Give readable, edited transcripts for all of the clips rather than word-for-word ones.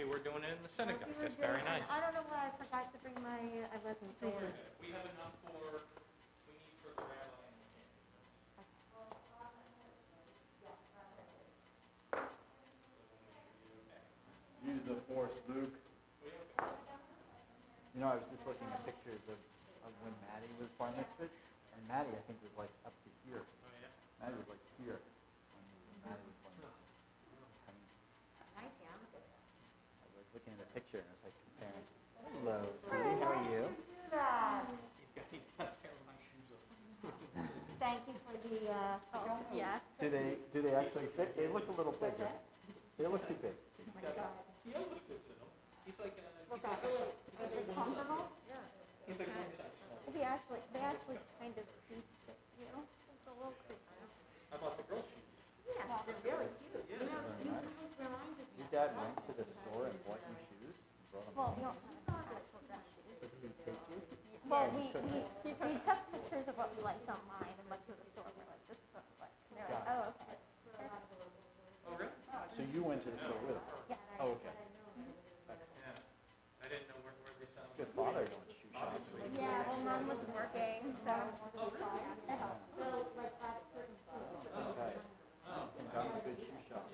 were doing it in the synagogue. You were That's very doing- nice. I don't know why I forgot to bring my, I wasn't there. We have enough we need for the rabbi and the king. Use the force, Luke. You know, I was just looking at pictures of when Maddie was bar mitzvahed, and Maddie, I think, was like up to here. Oh, yeah? Maddie was like here when Maddie was bar mitzvahed. Nice, yeah. I was looking at a picture, and I was like comparing. Hello, sweetie, how are you? Do that. He's got a pair of my shoes on. Thank you for the, yeah. Do they actually fit? They look a little bigger. They look too big. Oh my God. He almost fits in them. He's like a... Is it comfortable? He's like one size. They actually kind of creep, you know, it's a little creepy. How about the girl shoes? Yes, they're really cute. You know, you guys reminded me. Your dad went to the store and bought you shoes and brought them Well, home. no, he's not actual dress shoes. So did he take you? Well, we took pictures of what we liked online and went to the store. We're like, this is what we like. And they're like, oh, okay. Oh, really? So you went to the store with him? Yeah. Oh, okay. Yeah. I didn't know where they sell them. Good father going shoe shopping. Yeah, well, Mom was working, so it helps. Okay. And got a good shoe shop.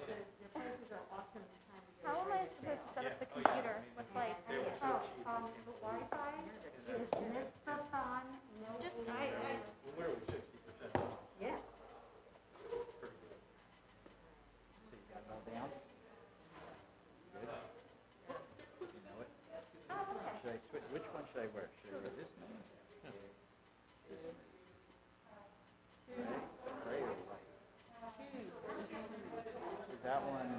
How am I supposed to set up the computer with like, The Wi-Fi is mixed on, no. just, Well, where are we, 60% off? Yeah. Pretty good. So you got it all down? Good? You know it? Should I switch? Which one should I wear? Should I wear this one? This one. Right? Gray or white? Is that one,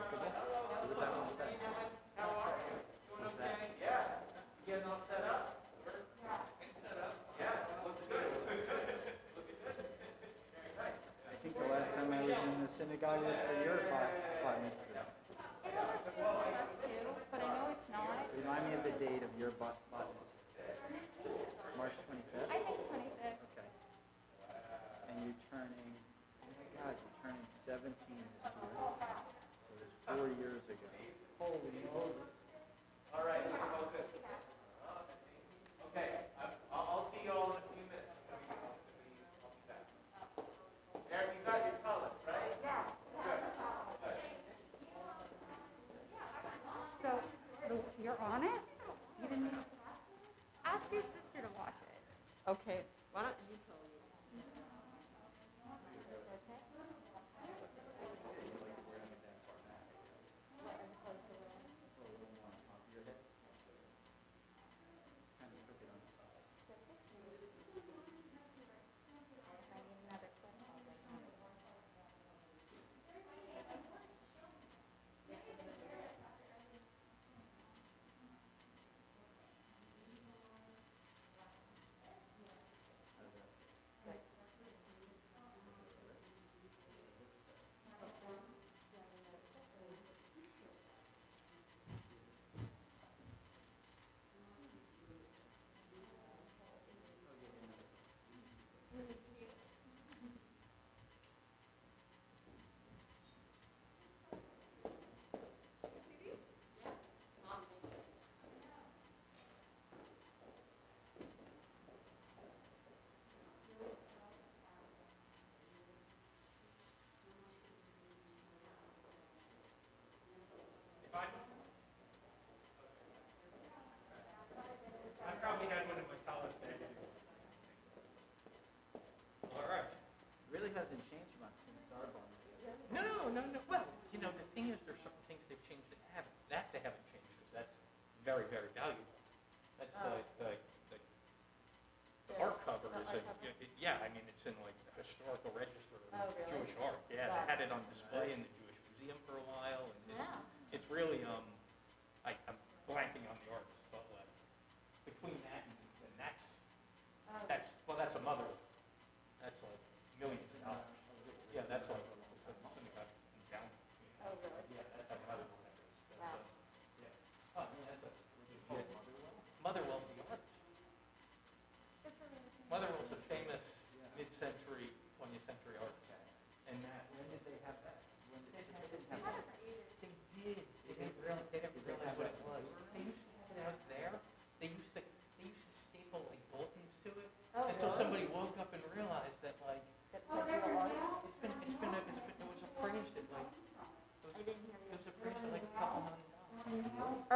comfortable? What does that one say? What's that? Getting all set up? I think the last time I was in the synagogue was for your bar mitzvah. it almost feels like us too, but I know it's not. Remind me of the date of your bar mitzvah. March 25th? I think 25th. Okay. And you're turning, oh my God, you're turning 17 this year. So it was 4 years ago. Holy moly. All right, okay. Okay, I'll see you all in a few minutes. I'll be back. Eric, you got your colors, right? Yeah. So, you're on it? You didn't need Ask your sister to watch it. Okay, why don't you tell me?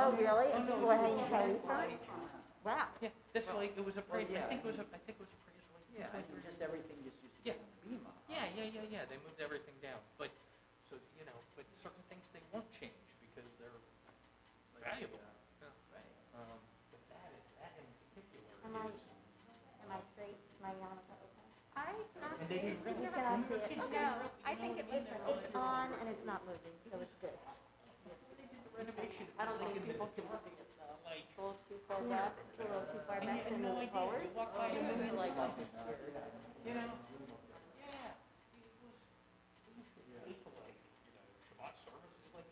Oh, really? And people were hanging telephone? Light. Wow. Yeah, this like, it was a pretty, yeah. I think it was a pretty like. Yeah, I mean, just everything just used to be Yeah. on the beam up. Yeah, they moved everything down, but, so, you know, but certain things they won't change because they're valuable. Yeah. Right. But that in particular Am I straight? Am I on? I cannot And see they it. didn't You really- cannot see it. No, I think It's on and it's not moving, so it's good. renovation. I don't think people can see it though. Like, It's a little too far back. It's a little too far and back you to have no move idea, forward. you walk by and movie like, you know? Yeah. Take like, Shabbat Service is like,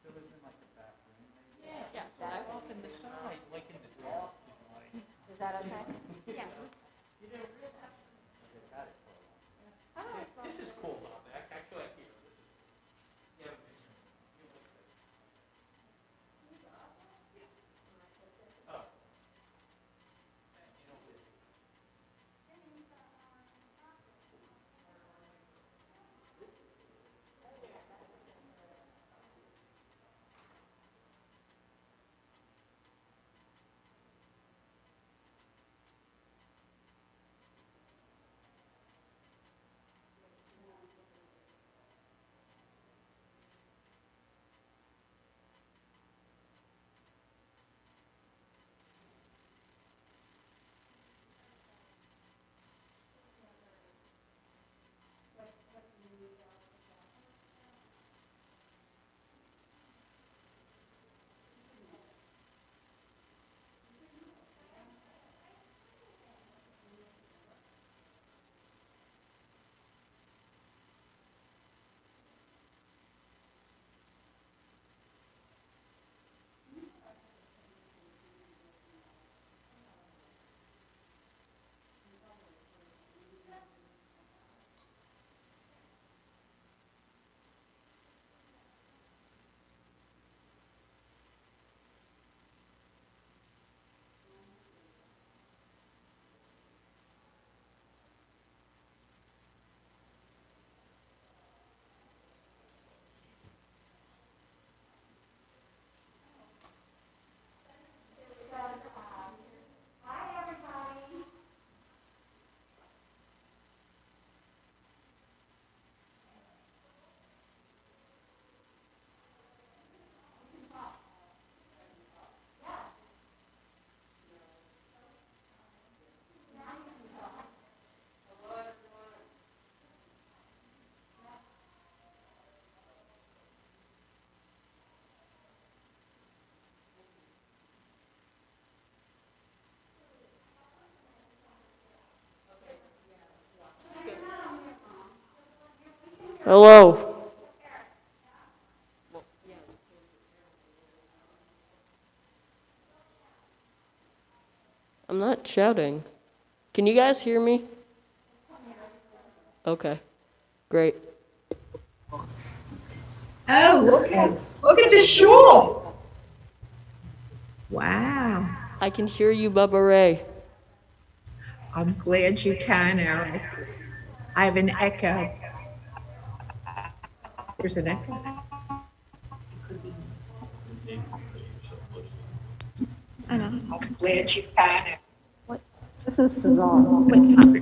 So it was in like the back room, maybe? yeah, I off in the side, like in the dark, like. Is that okay? Yes. They got it for a while. This is cool, Bob. Actually, I hear this is. Yeah. Oh. Hello. I'm not shouting. Can you guys hear me? Okay. Great. Oh, look at the shore. Wow. I can hear you, Bubba Ray. I'm glad you can, Eric. I have an echo. There's an echo. I know. I'm glad you can. What? This is bizarre. Wait, stop.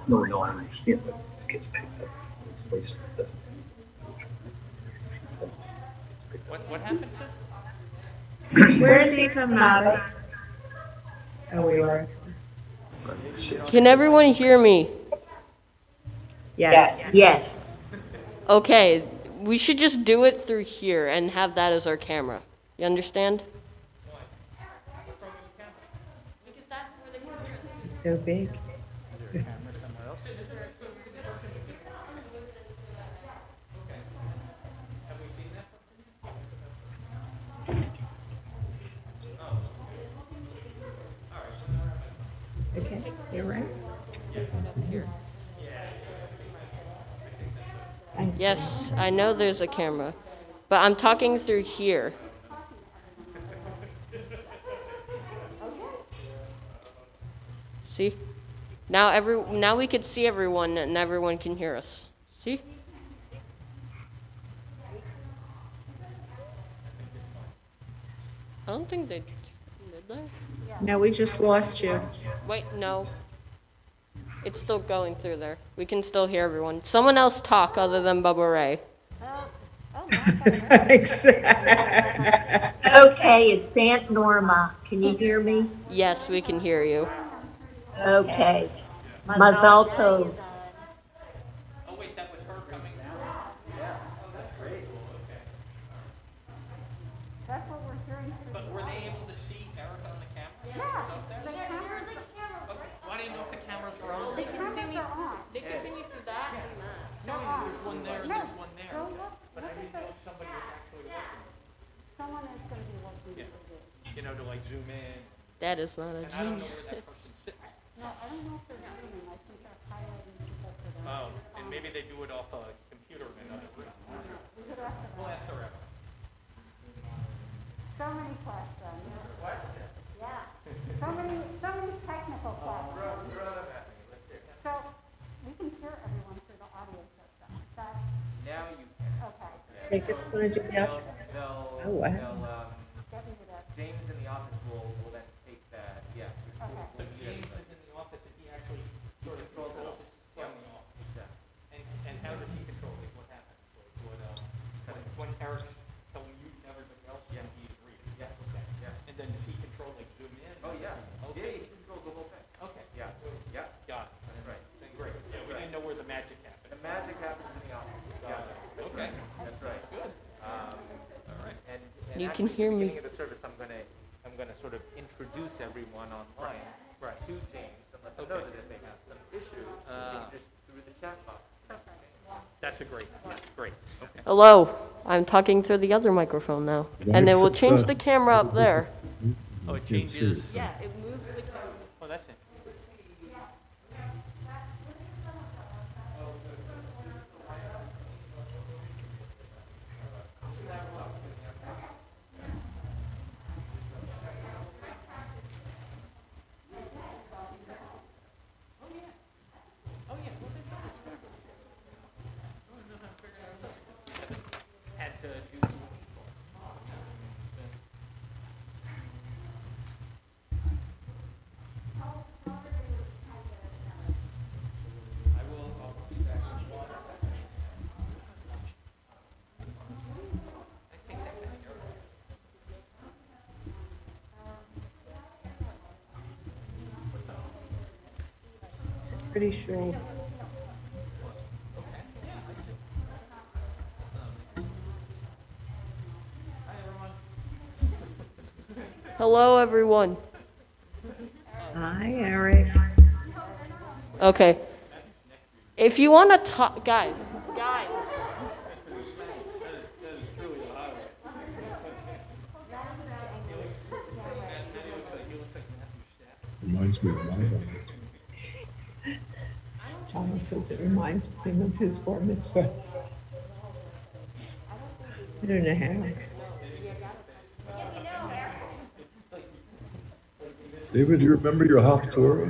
No, I understand, but it gets picked up. Place doesn't. What happened to? Where's he from, Mother? Oh, we are. Can everyone hear me? Yes. Yes. Okay, we should just do it through here and have that as our camera. You understand? So big. Camera somewhere else? Okay, you're right. Yes, I know there's a camera, but I'm talking through here. See? Now we could see everyone and everyone can hear us. See? I don't think they did they? No, we just lost you. Wait, no. It's still going through there. We can still hear everyone. Someone else talk other than Bubba Ray. Okay, it's Aunt Norma. Can you hear me? Yes, we can hear you. Okay. Mazal tov. Oh, wait, that was her coming through? Yeah. Oh, that's great. Okay. That's what we're hearing. But were they able to see Erica on the camera? Yeah. The cameras are Why do you know if the cameras were on? They can see me. on. They can see me through that and that. No, there's one there and there's one there. Go look. But I didn't know if somebody was actually looking. Someone is going to be looking. Yeah. You know, to like zoom in. That is not a And I don't know genius. where that person sits. No, I don't know if they're zooming. I think they're highlighting people for them. Oh, and maybe they do it off a computer in another room. We'll ask her after. So many questions. Yeah. So many technical questions. So we can hear everyone through the audio system. Is that Now you can. okay? Jacob's gonna do the outro. Oh, wow. Get me to that. James in the office will then take that, yeah. Okay. So James is in the office and he actually sort of controls it from the office. Exactly. And how does he control it? What happens? When Eric's telling you and everybody else, yeah, he's reading. Yeah, okay, yeah. And then does he control, like, zoom in? Oh, yeah. Okay. Yeah, he controls the whole thing. Okay. Yeah, yeah. Got it. That's right. Then great. Yeah, we didn't know where the magic happened. The magic happens in the office. Got it. Okay. That's right. Good. All right. And You actually, can hear at the me. beginning of the service, I'm gonna sort of introduce everyone online to James and let them know that if they have some issues, they can just through the chat box. That's a great. Okay. Hello. I'm talking through the other microphone now. And it will change the camera up there. Oh, it changes. Yeah, it moves the camera. Oh, that's it. Had to do. Pretty sure. Hello, everyone. Hi, Eric. Okay. If you want to talk, guys. Reminds me of my one. John says it reminds him of his bar mitzvah. I don't know how. David, do you remember your Haftorah?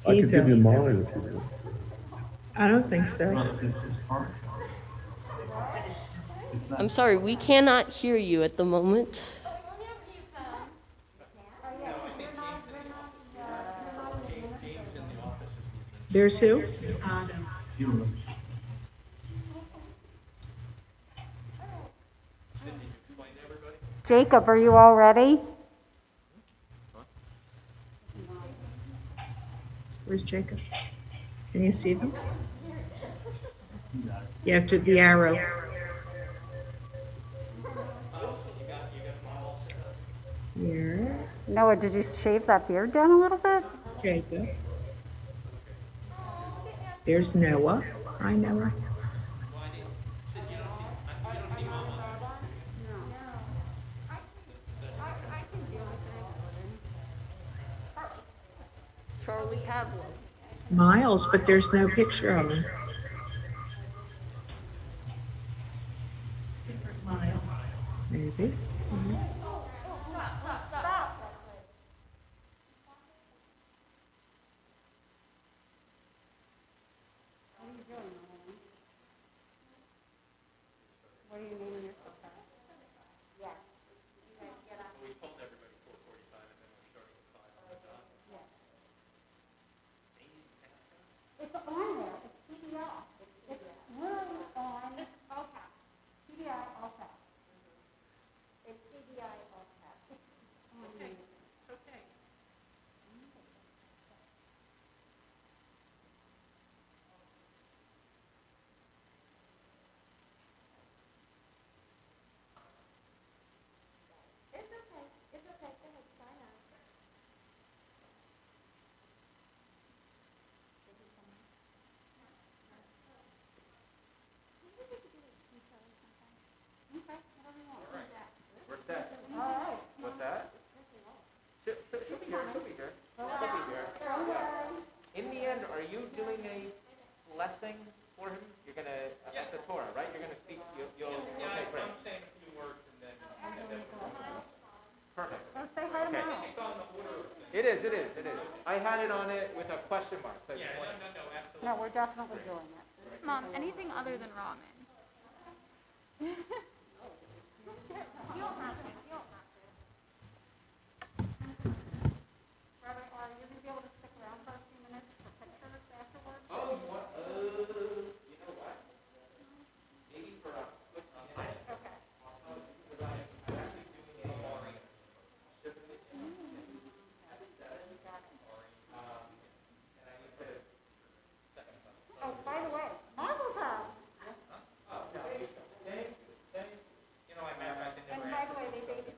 I could give you mine if you want. I don't think so. I'm sorry, we cannot hear you at the moment. There's who? Jacob, are you all ready? Where's Jacob? Can you see them? You have to the arrow. Here, Noah, did you shave that beard down a little bit? Jacob. There's Noah. Hi, Noah. Charlie Pavlov. Miles, but there's no picture of him. Maybe. What are you naming your sister? blessing for him? You're gonna, that's the Torah, right? You're gonna speak, okay, great. I'm saying a few words and then. Perfect. Well, say hi to Okay. Mom. It's on the order of things. It is. I had it on it with a question mark. So I Yeah, just wanted- no, absolutely. No, we're definitely doing it. Mom, anything other than ramen? You don't have to, you don't have to. Robert, are you gonna be able to stick around for a few minutes for pictures afterwards? Oh, you want, you know what? Maybe for a quick minute. Okay. I'm actually doing a shift at 7. And I need to. Oh, by the way, Mazel Tov. You know, I And never by the way, they baby.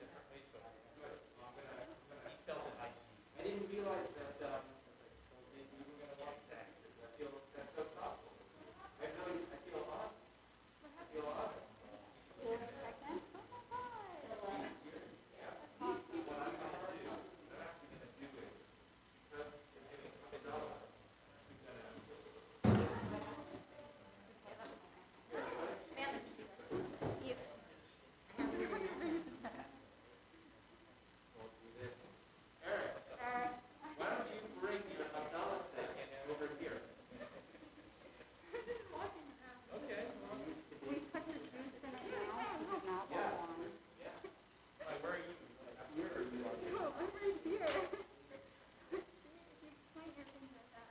I didn't realize that we were going to watch that. I feel that's so thoughtful. I feel honored. I feel honored. Why don't you bring your Havdalah second over here? Okay. We put the juice in it now, not warm. Where are you? Oh, I'm right here. You point your finger at that.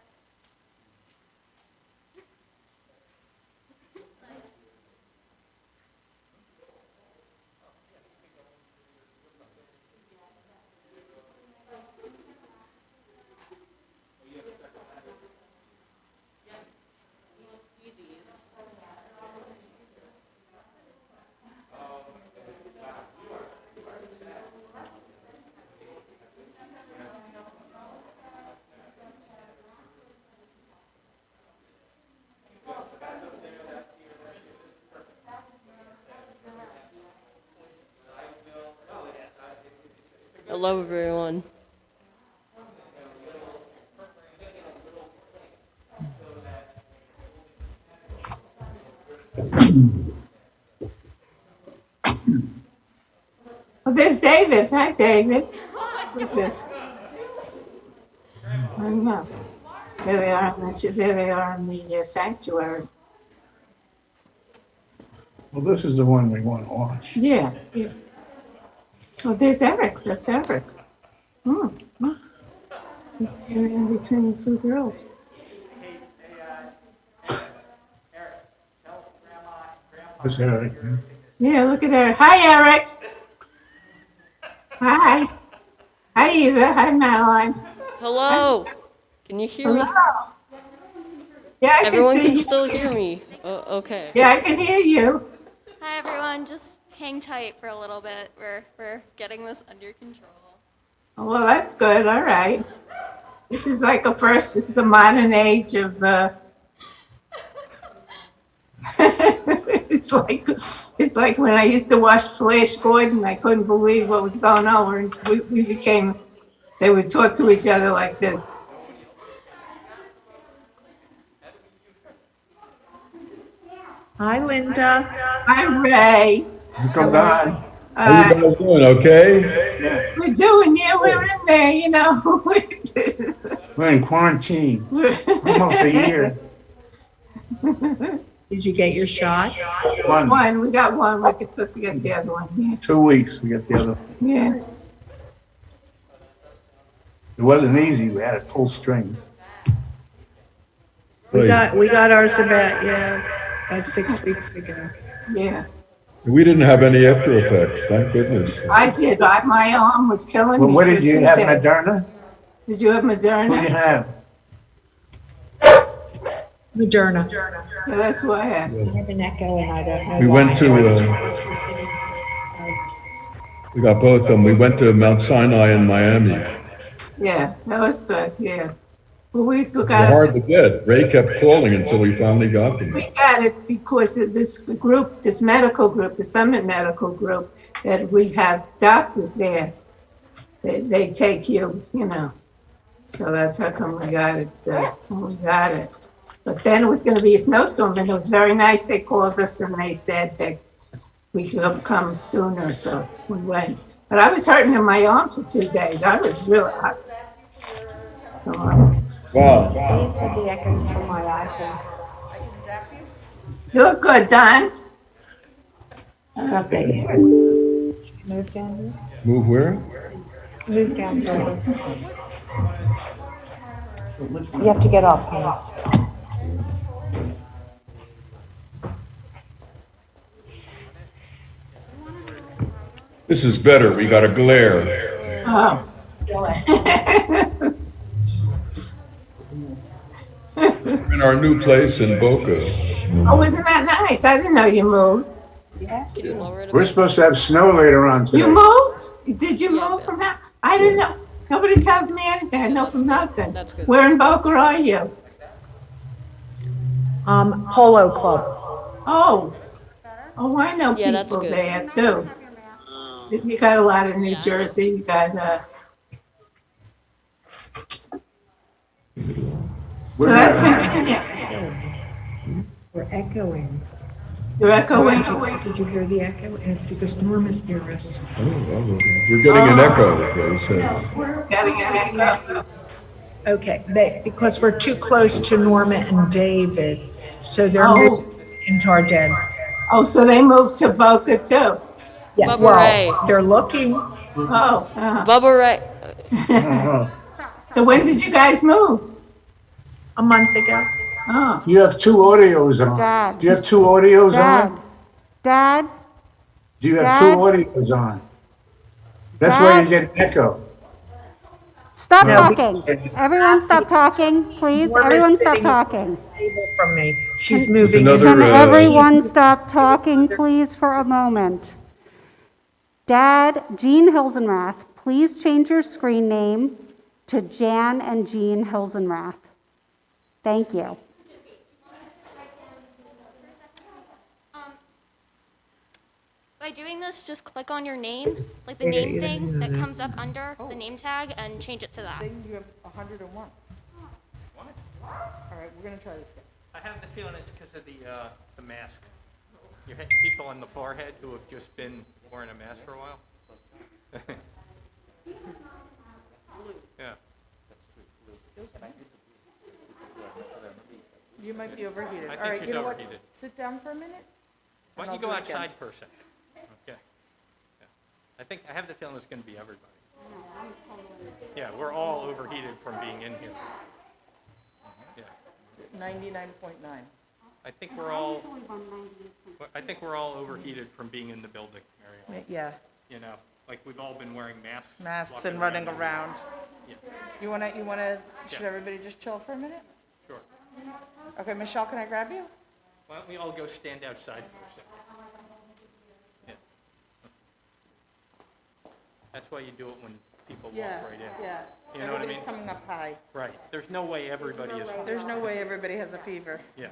Hello, everyone. Oh, there's David. Hi, David. Who's this? I don't know. There they are. There they are in the sanctuary. Well, this is the one we want to watch. Yeah. Oh, there's Eric. That's Eric. Oh, wow. In between the two girls. This Eric. Yeah, look at Eric. Hi, Eric. Hi. Hi, Eva. Hi, Madeline. Hello. Can you hear me? Hello. Yeah, I Everyone can see can you. still hear me. Okay. Yeah, I can hear you. Hi everyone, just hang tight for a little bit. We're getting this under control. Well, that's good. All right. This is like a first. This is the modern age of. It's like when I used to watch Flash Gordon. I couldn't believe what was going on. And we became. They would talk to each other like this. Hi, Linda. Hi, Ray. Come down. How you guys doing? Okay. We're doing, yeah, we're in there, you know. We're in quarantine. Almost a year. Did you get your shot? One, we got one. We're supposed to get the other one. Yeah. 2 weeks, we get the other. Yeah. It wasn't easy. We had to pull strings. We got ours about 6 weeks ago. Yeah. We didn't have any after effects, thank goodness. I did. My arm was killing me. Well, what for did you 2 have, days. Moderna? Did you have What did you Moderna? have? Moderna. Yeah, that's what I had. I have an echo and I don't know. We why. went to, we got both of them. We went to Mount Sinai in Miami. Yeah, that was good. Yeah. Well, we They're got hard to get. Ray kept calling until we finally got them. We got it because of this group, this medical group, the Summit Medical Group, that we have doctors there. They take you, you know. So that's how come we got it, when we got it. But then it was gonna be a snowstorm, and it was very nice. They called us and they said that we could come sooner, so we went. But I was hurting in my arm for 2 days. I was really, Wow. These are the echoes from my iPhone. you look good, Don. I don't know if they hear it. Move down here. Move where? Move down here. You have to get up. This is better. We got a glare. Oh. We're in our new place in Boca. Oh, isn't that nice? I didn't know you moved. We're supposed to have snow later on today. You moved? Did you move from now? I didn't know. Nobody tells me anything. I know from nothing. That's good. Where in Boca are you? Polo Club. Oh. Oh, I know Yeah, that's people good. there too. You got a lot in New Jersey. You got, so that's Virginia. We're echoing. You're echoing. Did you hear the echo? And it's because Norma's near us. We're getting an echo, they said. Getting an echo. Okay, because we're too close to Norma and David, so they're Oh. moving into our den. Oh, so they moved to Boca too? Yeah, Bubba well, Ray. they're looking. Oh. Bubba Ray. So when did you guys move? A month ago. Oh. You have 2 audios on. Dad. Do you have 2 audios Dad. on? Dad, Do you have Dad. 2 audios on? That's why you get an echo. stop No, talking. Everyone stop talking, please. Norma's Everyone stop sitting across talking. the table from me. She's moving. another, Can uh, everyone stop talking, please, for a moment? Dad, Jean Hilsenrath, please change your screen name to Jan and Jean Hilsenrath. Thank you. By doing this, just click on your name, like the Yeah, name yeah, thing yeah, that yeah. comes up under the name tag, and change it to that. You have 101. What? All right, we're gonna try this again. I have the feeling it's because of the mask. You hit people on the forehead who have just been wearing a mask for a while. Yeah. You might be overheated. I All think right, she's you know what? overheated. Sit down for a minute. Why don't you go outside for a second? Okay. Yeah. I have the feeling it's going to be everybody. Yeah, we're all overheated from being in here. Yeah. 99.9. I think we're all overheated from being in the building, Mary. Yeah, You know, like we've all been wearing masks. masks walking and running around. Yeah, You wanna, should everybody just chill for a minute? sure. Okay, Michelle, can I grab you? Why don't we all go stand outside for a second? Yeah. That's why you do it when people walk right in. Yeah. You know what I mean? Everybody's coming up high. Right. There's no way everybody is. There's no way everybody has a fever. Yeah.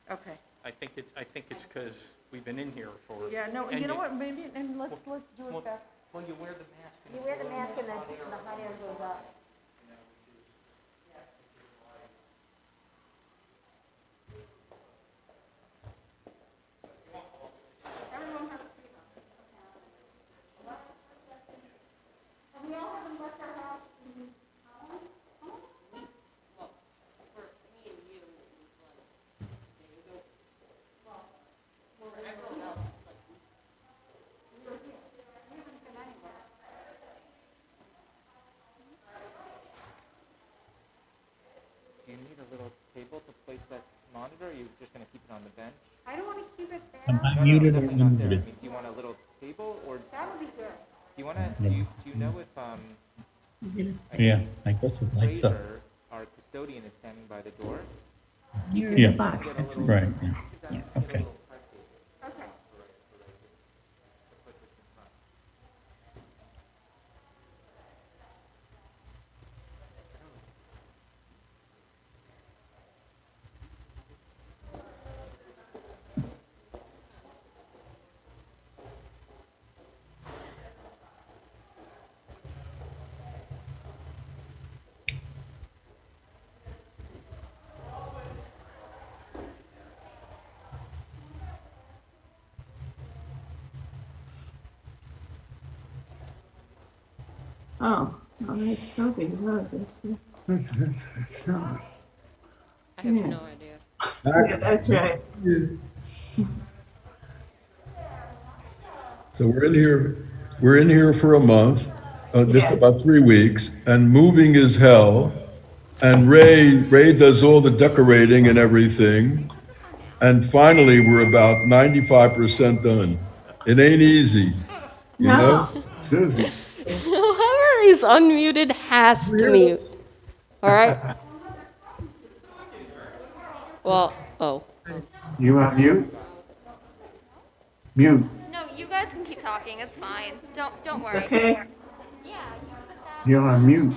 Okay. I think it's because we've been in here for. Yeah, no, and you know what, maybe, and let's do well, it back. Well, you wear the mask. You wear the mask and the hot air goes up. Do you need a little table to place that monitor, or are you just gonna keep it on the bench? I don't want to keep it there. I'm muted or Definitely not there. I unmuted. mean, do you want a little table, or do That would be good. you know if, Yeah, I guess it lights up. Fraser, our custodian, is standing by the door? You're in Yeah, the box, that's right. right, yeah. Yeah, okay. Oh, that's Toby Road. That's not. I have Yeah. no idea. Yeah, that's right. So we're in here for a month, just Yeah. about 3 weeks, and moving is hell. And Ray does all the decorating and everything. And finally, we're about 95% done. It ain't easy, you know? No. Susie. Whoever is unmuted has to mute. All right? Well, oh. You on mute? Mute. No, you guys can keep talking. It's fine. Don't worry. Okay. Yeah. You're on mute.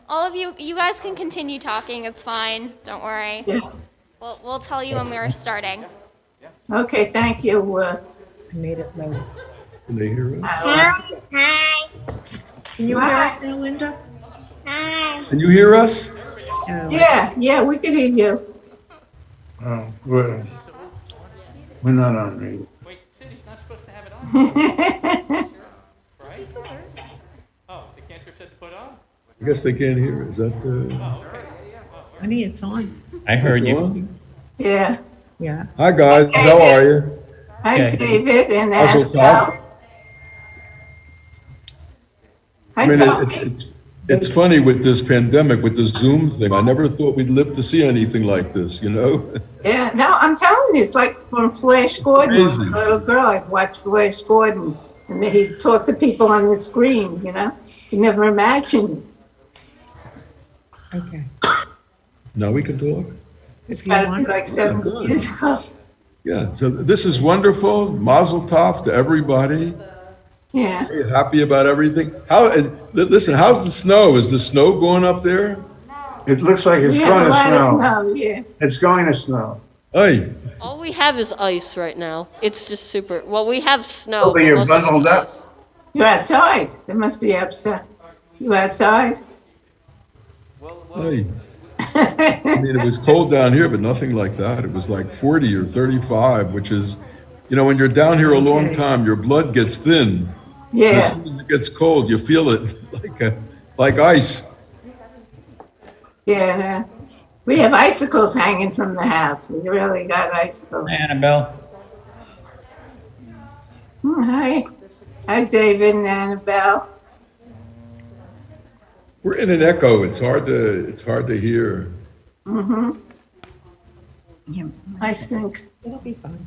All of you guys can continue talking. It's fine. Don't worry. Yeah. We'll tell you when we're starting. Okay, thank you. I made it low. Can they hear us? Can you hear us now, Linda? Can you hear us? Yeah, we could hear you. Oh, we're not on mute. Wait, Cindy's not supposed to have it on, right? Oh, the cantor said to put on? I guess they can't hear. Is that, Oh, okay. Honey, it's on. I heard it's you. on? Yeah. Yeah. Hi, guys. How are you? Hi, Okay. David and Mazel Annabelle. tov. I Hi, mean, Tom. it's funny with this pandemic, with the Zoom thing. I never thought we'd live to see anything like this, you know? Yeah, no, I'm telling you, it's like from Flash Gordon. Crazy. A little girl, I'd watch Flash Gordon, and then he'd talk to people on the screen, you know? You never imagined. Okay. Now we can talk? It's got to be like 70 years ago. Yeah, so this is wonderful. Mazel tov to everybody. Yeah. Very happy about everything. Listen, how's the snow? Is the snow going up there? It looks like it's We have going a to lot of snow. snow, yeah. It's going to snow. Hey, All we have is ice right now. It's just super. Well, we have snow. Oh, but you're most of it's bundled up. ice. You're outside. They must be upset. You outside? hey. I mean, it was cold down here, but nothing like that. It was like 40 or 35, which is, you know, when you're down here a long time, your blood gets thin. As Yeah. soon as it gets cold, you feel it like ice. Yeah. We have icicles hanging from the house. We really got icicles. Annabelle. Hi. Hi, David and Annabelle. We're in an echo. It's hard to hear. Mm-hmm. I think. It'll be fine.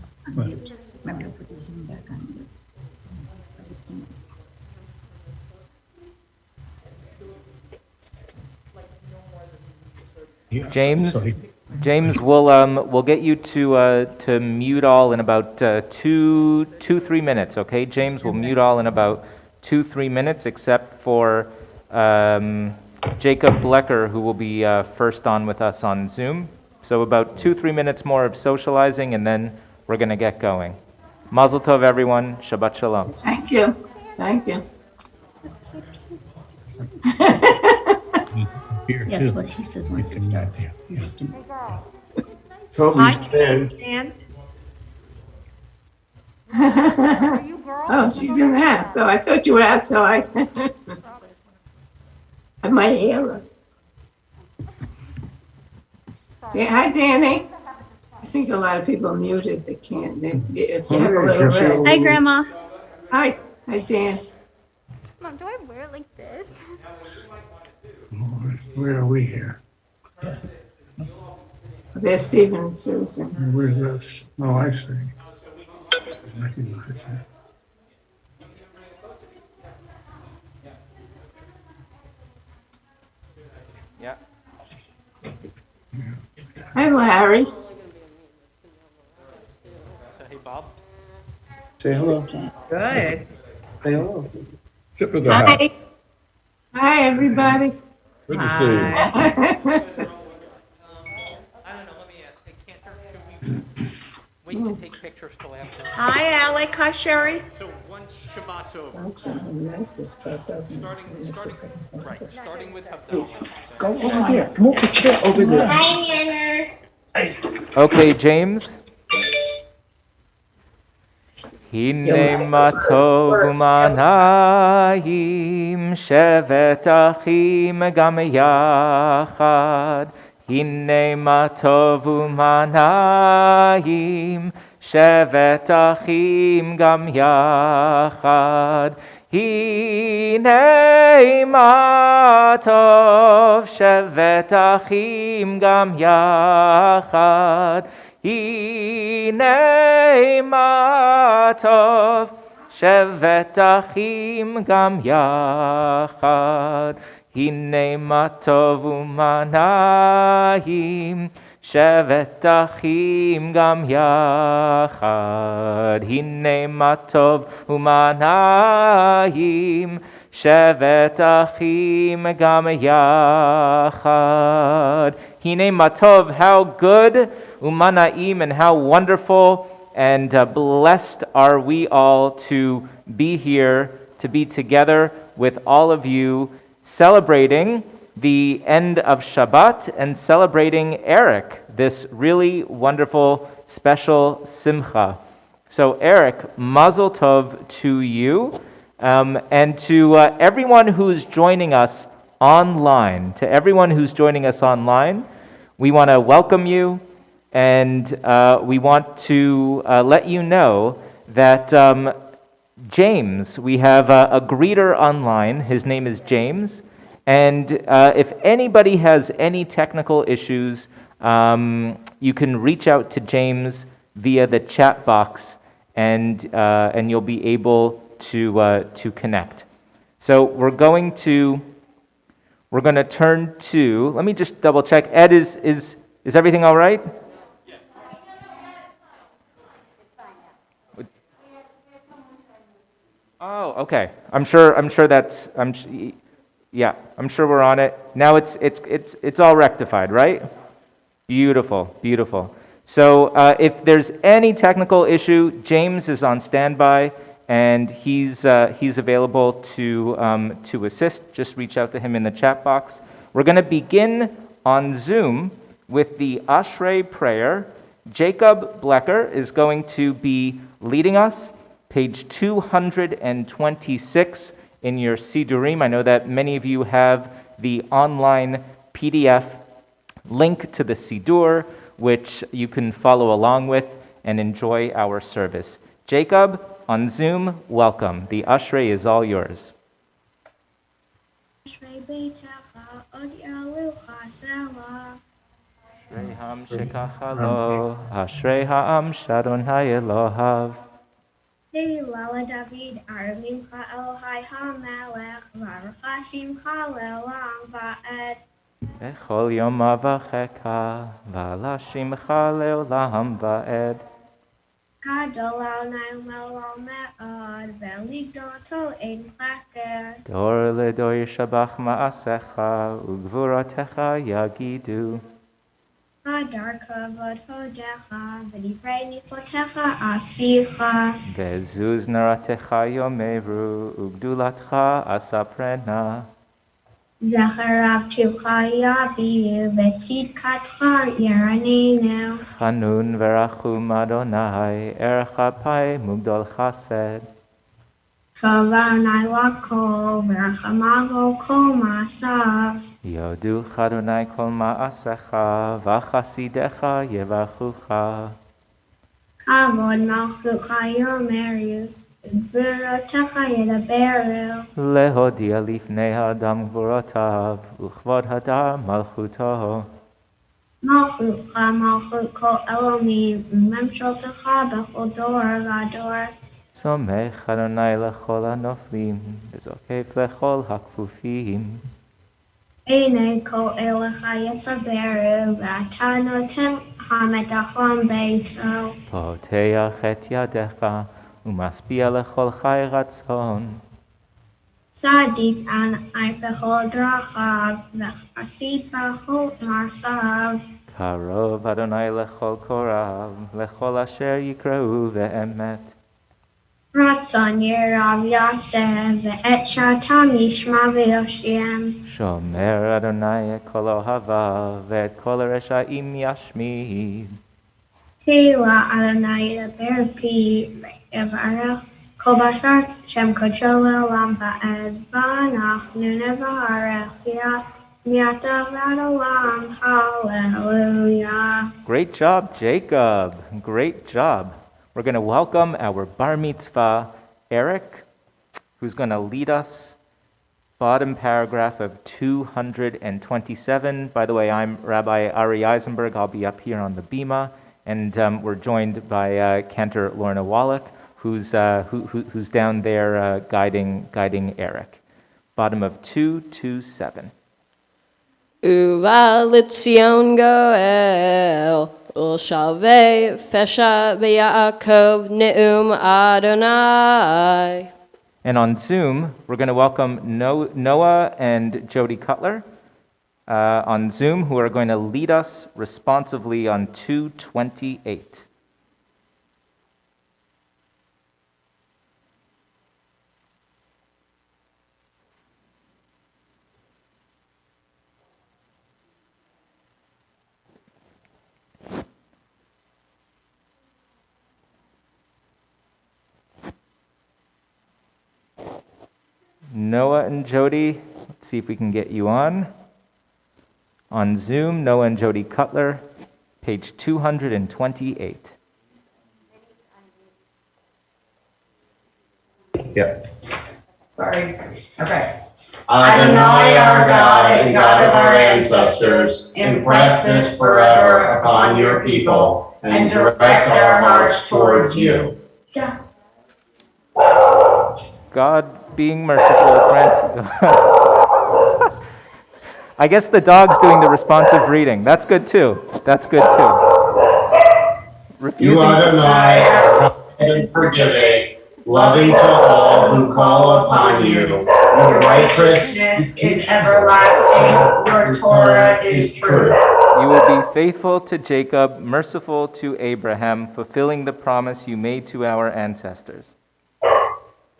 James, we'll get you to mute all in about 2-3 minutes, okay? James, we'll mute all in about 2-3 minutes, except for Jacob Blecker, who will be first on with us on Zoom. So about 2-3 minutes more of socializing, and then we're going to get going. Mazel tov, everyone. Shabbat shalom. Thank you. Thank you. Yes, what he says once it starts. Toby's dead. Dan? Oh, she's in the house. So I thought you were outside. Have my hair up. Hi, Danny. I think a lot of people muted. They can't. If you have a little red. Hi, Grandma. Hi. Hi, Dan. Mom, do I wear it like this? Where are we here? There's Stephen and Susan. Where's this? Oh, I see. Recognize it. Yeah. Hi, Larry. Hey, Bob. Say hello. Good. Say hello. Tip of the hat. Hi. Hi, everybody. Good to see you. I don't know, let me ask. Hey, Cantor, should we wait to take pictures till after? Hi, Alec. Hi, Sherry. So once Shabbat's over, That's not nice, this photo. starting with Havdalah. Go over here. Move the chair over there. Okay, James. Hine ma tov u'manayim, shevet achim gam yachad. Hine ma tov u'manayim, shevet achim gam yachad. Hine ma tov, shevet achim gam yachad. Hine ma tov, shevet achim gam yachad. Hine ma tov u'manayim, shevet achim gam yachad. Hine ma tov u'manayim, shevet achim gam yachad. Hine ma tov, how good, u'manaim, and how wonderful and blessed are we all to be here, to be together with all of you, celebrating the end of Shabbat and celebrating Eric, this really wonderful, special simcha. So Eric, mazel tov to you, and to everyone who's joining us online. To everyone who's joining us online, we want to welcome you, and we want to let you know that James, we have a greeter online. His name is James. And if anybody has any technical issues, you can reach out to James via the chat box, and you'll be able to connect. So we're going to turn to, let me just double check. Ed, is everything all right? Oh, okay. I'm sure we're on it. Now it's all rectified, right? Beautiful, beautiful. So if there's any technical issue, James is on standby, and he's available to assist. Just reach out to him in the chat box. We're going to begin on Zoom with the Ashrei prayer. Jacob Blecker is going to be leading us. Page 226 in your Sidurim. I know that many of you have the online PDF link to the Sidur, which you can follow along with and enjoy our service. Jacob, on Zoom, welcome. The Ashrei is all yours. Ashrei ha'am shekachalo, Ashrei ha'am shadonai Elohav. Leila David Arvimcha Elohai HaMelech Baruch Shimcha Le'olam Va'ed Bechol Yom Avachecha V'ala Shimcha Le'olam Va'ed Gadol Adonai U'melol Me'od Ve'ligdoto Ein Chaker Dor Ledor Yishabach Ma'asecha U'gvurotecha Yagidu Hadar Kavod Hodecha V'divrei Niflotecha Asicha Ve'zuz Naratecha Yomeru U'gdulatcha Asaprena Zecharav Tivcha Yabi V'tzidkatcha Yeranenu Chanun V'rachum Adonai Erchapai Mugdol Chased Kavanai Lakol V'rachamago Kol Masav Yodu Adonai Kol Ma'asecha V'chasidecha Yevachucha Kavod Malchucha Yomeru Gvurotecha Yedaberu Lehodia Lifnei Adam Gvurotav Uchvod Hadar Malchuto Malchucha Malchut Kol Elohim Memshaltecha Bechol Dor Vador Somech Adonai Lechol HaNoflim V'zokef Lechol HaKfufim Einei Kol Elecha Yesaberu V'ata Noten HaMetachon Beito Poteach et Yadecha Umaspia Lechol Chai Ratzon Tzadik Anai Bechol Drachav V'chasid Bechol Marsav Karov Adonai Lechol Korav Lechol Asher Yikra'u Ve'emet Ratzon Yerav Yaseh Ve'et Shatam Yishma V'yoshem Shomer Adonai et Kol Ohava Ve'et Kol Reshaim Yashmid Tila Adonai Yedaber Pi יברך כל בשר שם קודשו לעולם ועד ואנחנו נברך מעתה ועד עולם. Hallelujah. Great job, Jacob. Great job. We're going to welcome our bar mitzvah, Eric, who's going to lead us. Bottom paragraph of 227. By the way, I'm Rabbi Ari Eisenberg. I'll be up here on the bima, and we're joined by Cantor Lorna Wallach, who's down there guiding Eric. Bottom of 227. Uva Litzion Goel, Ulshalve Fesha Be'Yaakov Ne'um Adonai. And on Zoom, we're going to welcome Noah and Jody Cutler on Zoom, who are going to lead us responsively on 228. Noah and Jody, let's see if we can get you on. On Zoom, Noah and Jody Cutler, page 228. Yep. Sorry. Okay. Adonai, our God and God of our ancestors, impress this forever upon your people and direct our hearts towards you. Yeah. God being merciful grants. I guess the dog's doing the responsive reading. That's good too. That's good too. You Adonai are kind and forgiving, loving to all who call upon you. Your righteousness is everlasting. Your Torah is truth. You will be faithful to Jacob, merciful to Abraham, fulfilling the promise you made to our ancestors.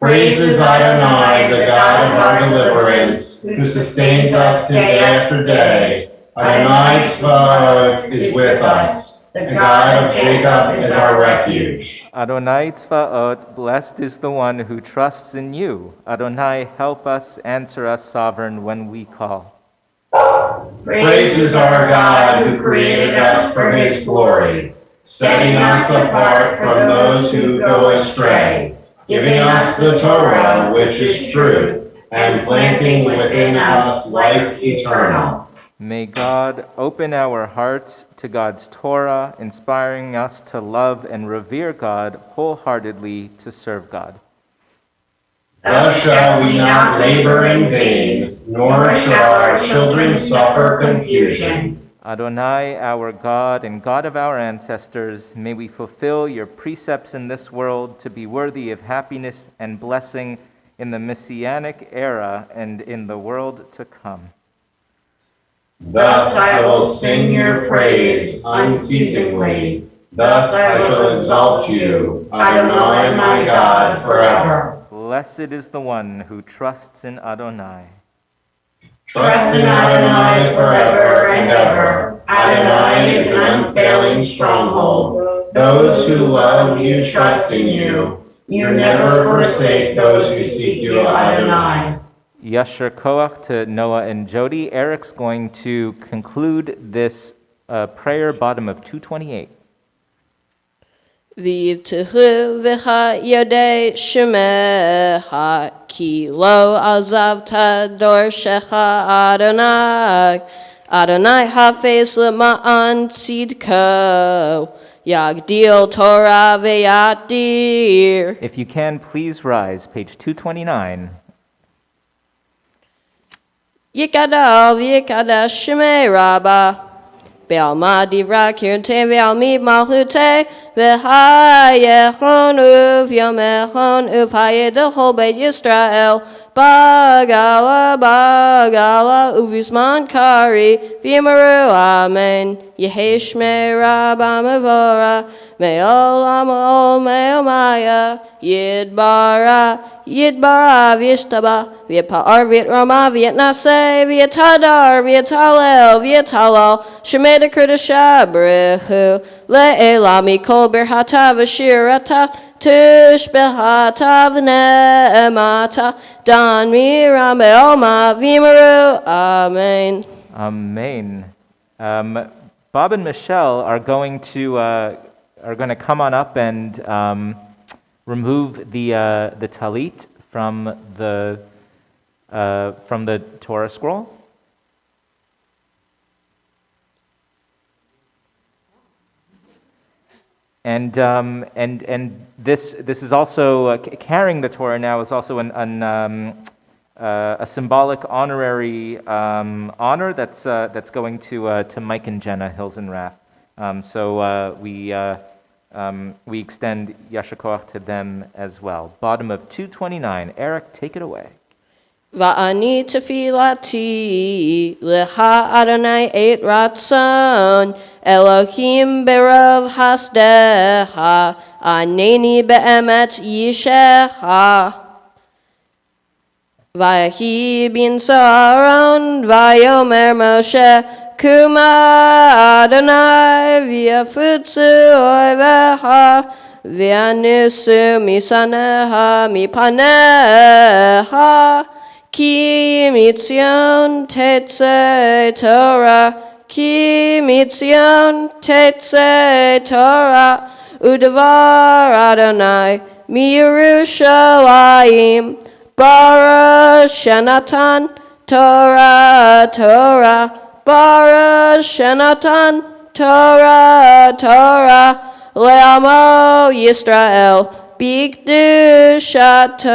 Praises Adonai, the God of our deliverance, who sustains us day after day. Adonai Tzvaot is with us. The God of Jacob is our refuge. Adonai Tzvaot, blessed is the one who trusts in you. Adonai, help us, answer us, sovereign, when we call. Praises our God who created us for his glory, setting us apart from those who go astray, giving us the Torah, which is truth, and planting within us life eternal. May God open our hearts to God's Torah, inspiring us to love and revere God wholeheartedly to serve God. Thus shall we not labor in vain, nor shall our children suffer confusion. Adonai, our God and God of our ancestors, may we fulfill your precepts in this world to be worthy of happiness and blessing in the Messianic era and in the world to come. Thus I will sing your praise unceasingly. Thus I shall exalt you, Adonai my God, forever. Blessed is the one who trusts in Adonai. Trust in Adonai forever and ever. Adonai is an unfailing stronghold. Those who love you trust in you. You never forsake those who seek you, Adonai. Yasher Koach to Noah and Jody. Eric's going to conclude this prayer, bottom of 228. V'yivtechu v'cha yodei shemecha ki lo azavta dorshecha Adonai. Adonai hafez l'ma'an tzidko. Yagdil Torah ve'yatir. If you can, please rise. Page 229. Yikadal v'yikadesh shemei Rabbah. Be'alma divra kirte ve'almi malchute ve'hayechon u'vyomechon u'payedechol beit Yisrael bagala u'visman kari v'yimaru amen Yeheshmei Rabba Mevora me'olam ol me'omaya Yidbara v'yishtaba v'yipa'ar v'yitrama v'yitnaseh v'yitadar v'yitalel v'yitalal shemei dekudasha brechu Le'ela mikol birhata v'shirata, tush behata v'ne'emata, dan miram be'oma v'yimaru. Amen. Amen. Bob and Michelle are going to come on up and remove the talit from the Torah scroll. And this is also carrying the Torah now is also a symbolic honorary honor that's going to Mike and Jenna Hilsenrath. So we extend Yasher Koach to them as well. Bottom of 229. Eric, take it away. Va'ani tefilati lecha Adonai et ratzon Elohim berav hasdecha aneni be'emet yishecha Vayahi bin Saron vayomer Moshe Kuma Adonai v'yafutzu oivecha v'yanusu misaneha mipaneha Ki mitzion tetze Torah, ki mitzion tetze Torah, udavar Adonai mi Yerushalayim, Baruch Shenatan Torah Torah, Baruch Shenatan Torah Torah, Le'amo Yisrael b'kdushato.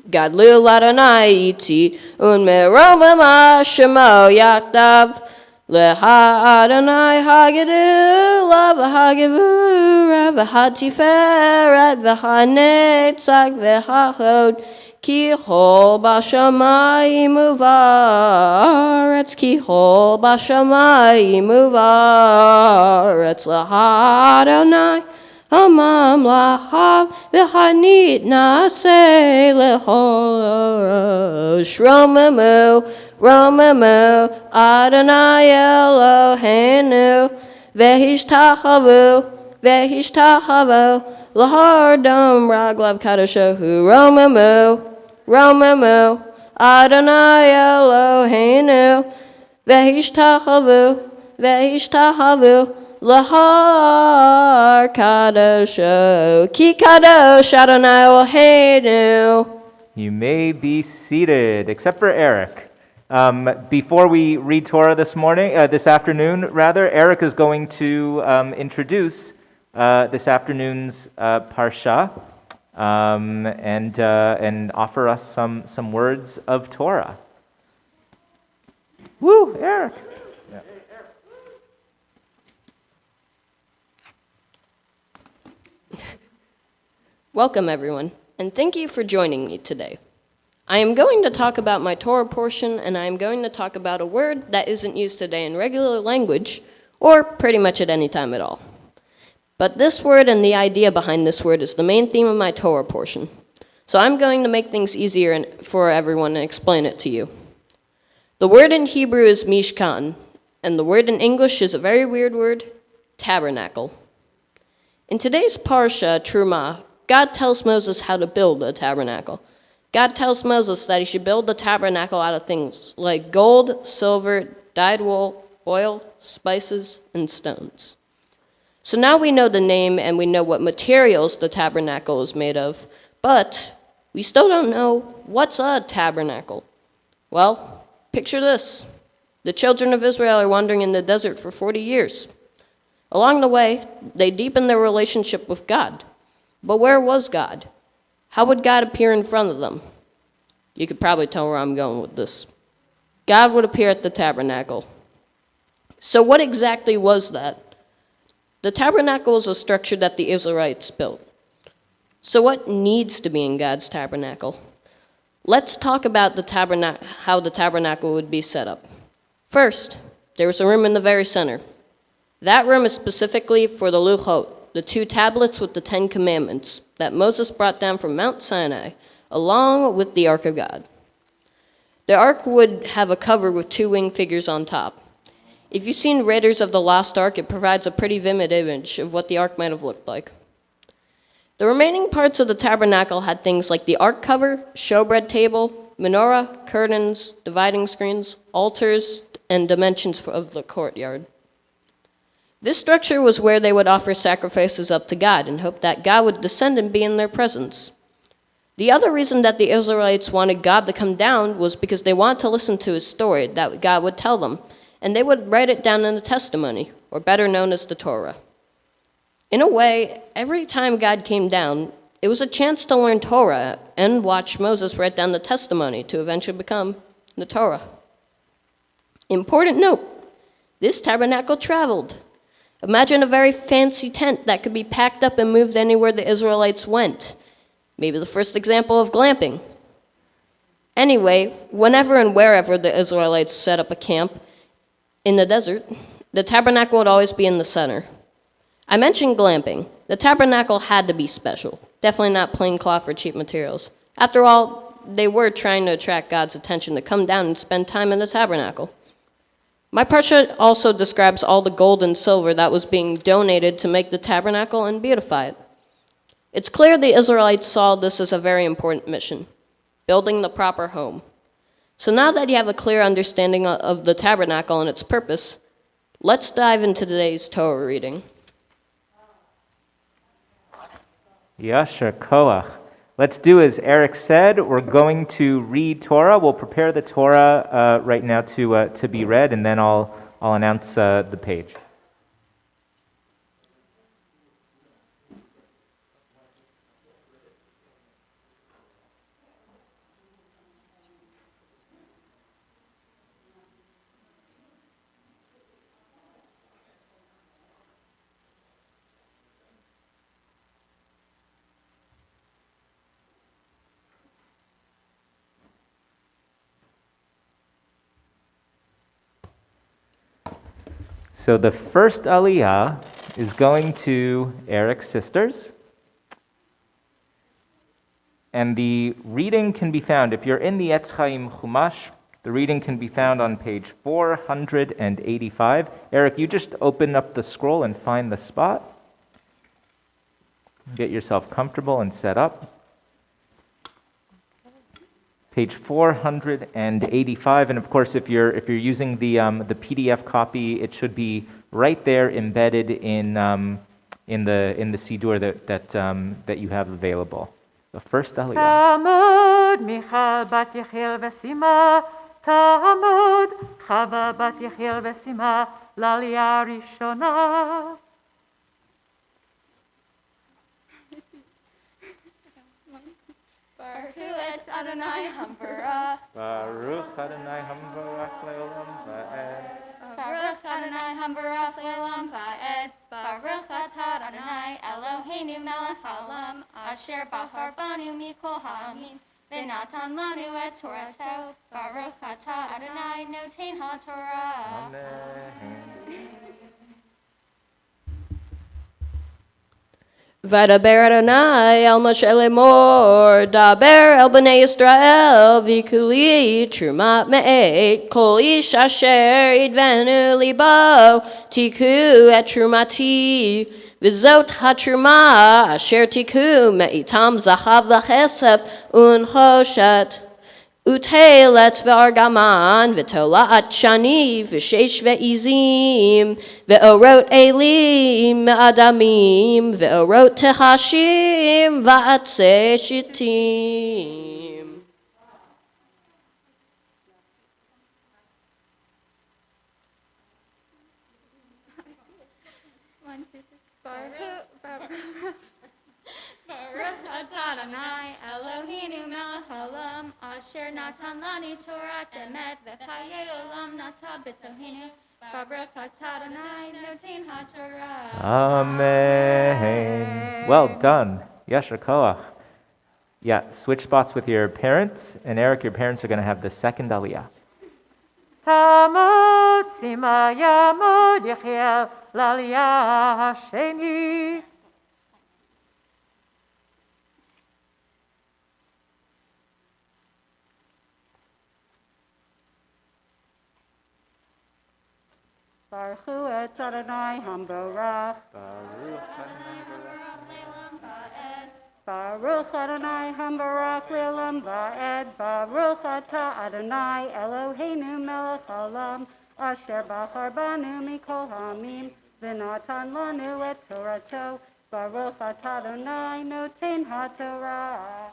Gadlu Adonai iti unmeromama shemo yachdav leha Adonai hagadu lav hagavura v'hatiferet v'hanetzak v'hachod ki hol bashamayim uvaretz ki hol bashamayim uvaretz leha Adonai Hamamlacha v'hanit naseh lechorosh Romamu, Romamu Adonai Eloheinu v'hishtachavu, v'hishtachavu l'hardam raglav kadoshahu Romamu, Romamu Adonai Eloheinu v'hishtachavu, v'hishtachavu Lahar Kadosho, Ki Kadosh Adonai Eloheinu. You may be seated, except for Eric. Before we read Torah this afternoon, Eric is going to introduce this afternoon's parsha and offer us some words of Torah. Woo, Eric. Welcome, everyone, and thank you for joining me today. I am going to talk about my Torah portion, and I am going to talk about a word that isn't used today in regular language, or pretty much at any time at all. But this word and the idea behind this word is the main theme of my Torah portion. So I'm going to make things easier for everyone and explain it to you. The word in Hebrew is mishkan, and the word in English is a very weird word, tabernacle. In today's parsha, Truma, God tells Moses how to build a tabernacle. God tells Moses that he should build the tabernacle out of things like gold, silver, dyed wool, oil, spices, and stones. So now we know the name and we know what materials the tabernacle is made of, but we still don't know what's a tabernacle. Well, picture this. The children of Israel are wandering in the desert for 40 years. Along the way, they deepened their relationship with God. But where was God? How would God appear in front of them? You could probably tell where I'm going with this. God would appear at the tabernacle. So what exactly was that? The tabernacle is a structure that the Israelites built. So what needs to be in God's tabernacle? Let's talk about how the tabernacle would be set up. First, there was a room in the very center. That room is specifically for the luchot, the 2 tablets with the 10 commandments that Moses brought down from Mount Sinai, along with the Ark of God. The ark would have a cover with 2 winged figures on top. If you've seen Raiders of the Lost Ark, it provides a pretty vivid image of what the ark might have looked like. The remaining parts of the tabernacle had things like the ark cover, showbread table, menorah, curtains, dividing screens, altars, and dimensions of the courtyard. This structure was where they would offer sacrifices up to God and hope that God would descend and be in their presence. The other reason that the Israelites wanted God to come down was because they wanted to listen to his story that God would tell them, and they would write it down in the testimony, or better known as the Torah. In a way, every time God came down, it was a chance to learn Torah and watch Moses write down the testimony to eventually become the Torah. Important note, this tabernacle traveled. Imagine a very fancy tent that could be packed up and moved anywhere the Israelites went. Maybe the first example of glamping. Anyway, whenever and wherever the Israelites set up a camp in the desert, the tabernacle would always be in the center. I mentioned glamping. The tabernacle had to be special, definitely not plain cloth or cheap materials. After all, they were trying to attract God's attention to come down and spend time in the tabernacle. My parsha also describes all the gold and silver that was being donated to make the tabernacle and beautify it. It's clear the Israelites saw this as a very important mission, building the proper home. So now that you have a clear understanding of the tabernacle and its purpose, let's dive into today's Torah reading. Yasher Koach. Let's do as Eric said. We're going to read Torah. We'll prepare the Torah right now to be read, and then I'll announce the page. So the first aliyah is going to Eric's sisters. And the reading can be found, if you're in the Etz Chaim Chumash, the reading can be found on page 485. Eric, you just open up the scroll and find the spot. Get yourself comfortable and set up. Page 485, and of course, if you're using the PDF copy, it should be right there embedded in the Siddur that you have available. The first aliyah. Tamud Michal bat Yechiel v'Sima, Tamud Chava bat Yechiel v'Sima, l'aliyah rishona. Baruch et Adonai Hambarach. Baruch Adonai Hambarach le'olam va'ed. Baruch Adonai Hambarach le'olam va'ed. Baruch atah Adonai Eloheinu melech haolam, asher bachar banu mikol ha'amin, v'natan lanu et Torato. Baruch atah Adonai noten ha'Torah. Amen. Vadaber Adonai el Moshe lemor, daber el bnei Yisrael, v'kuli trumat me'et, kol ish asher idvenu libo, tiku et trumati, v'zot hatruma asher tiku me'itam zahav v'chesef unchoshet. Utelet v'argaman v'tolaat shani v'shesh v'izim v'orot elim adamim v'orot tehashim v'atzeh shittim. Baruch atah Adonai Eloheinu melech haolam, asher natan lanu Torah emet v'chayei olam nata b'tohenu. Baruch atah Adonai noten ha'Torah. Amen. Well done. Yasher Koach. Yeah, switch spots with your parents. And Eric, your parents are going to have the second aliyah. Tamud Sima Yamud Yechiel l'aliyah hasheni. Baruch hu et Adonai Hamborach. Baruch Adonai Hamborach Le'olam Va'ed. Baruch Ata Adonai Eloheinu Melech Haolam Asher Bachar Banu Mikol Hamim V'natan Lanu Et Torato. Baruch Ata Adonai Noten HaTorah.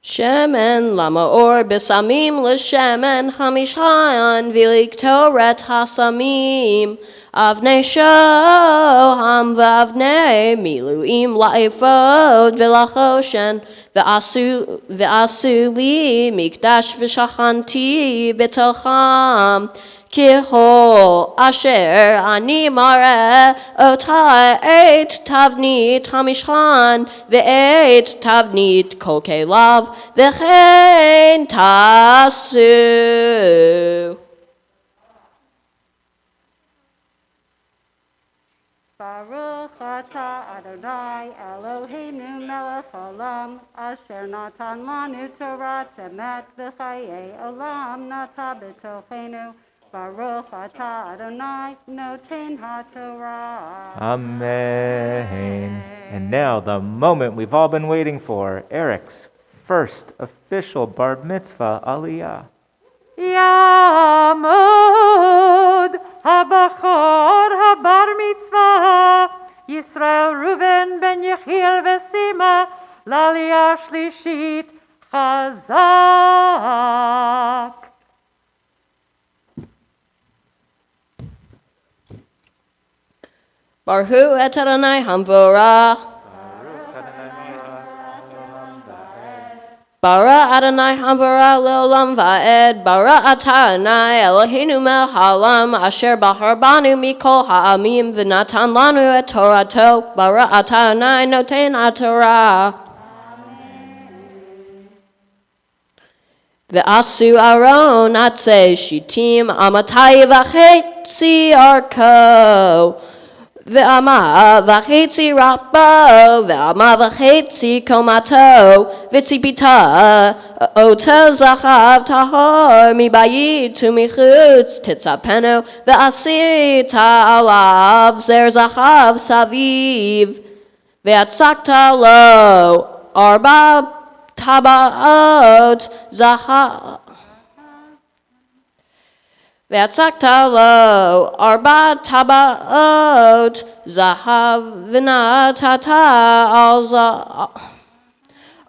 Shemen lamaor besamim l'shemen chamishayan v'lik toret hasamim avnei shoham v'avnei miluim la'efod v'lachoshen v'asu li mikdash v'shachanti b'telcham Kihol asher ani mare ota et tavnit hamishchan ve'et tavnit kol kelav ve'chen tasu. Baruch Ata Adonai Eloheinu Melech Haolam Asher Natan Lanu Torah Emet v'chayei Olam Nata b'tochenu. Baruch Ata Adonai Noten HaTorah. Amen. And now the moment we've all been waiting for, Eric's first official bar mitzvah aliyah. Yamod habachor habar mitzvah Yisrael Reuven ben Yechiel v'Sima l'aliyah shlishit chazak. Baruch hu et Adonai Hamvorach. Bara Adonai Hamvorach le'olam va'ed. Bara ata Adonai Eloheinu melech haolam asher bahar banu mikol ha'amim v'natan lanu et torato. Bara ata Adonai noten haTorah. Ve'asu Aaron atzei shitim amatai v'chetzi arko. Ve'ama v'chetzi rapo, ve'ama v'chetzi komato, v'tzipita oto zachav tahor mibayit u'michutz titzapenu, ve'asita alav zer zachav saviv, ve'atzakta lo arba tabaot zachav. Ve'atzakta lo arba tabaot zahav v'natata al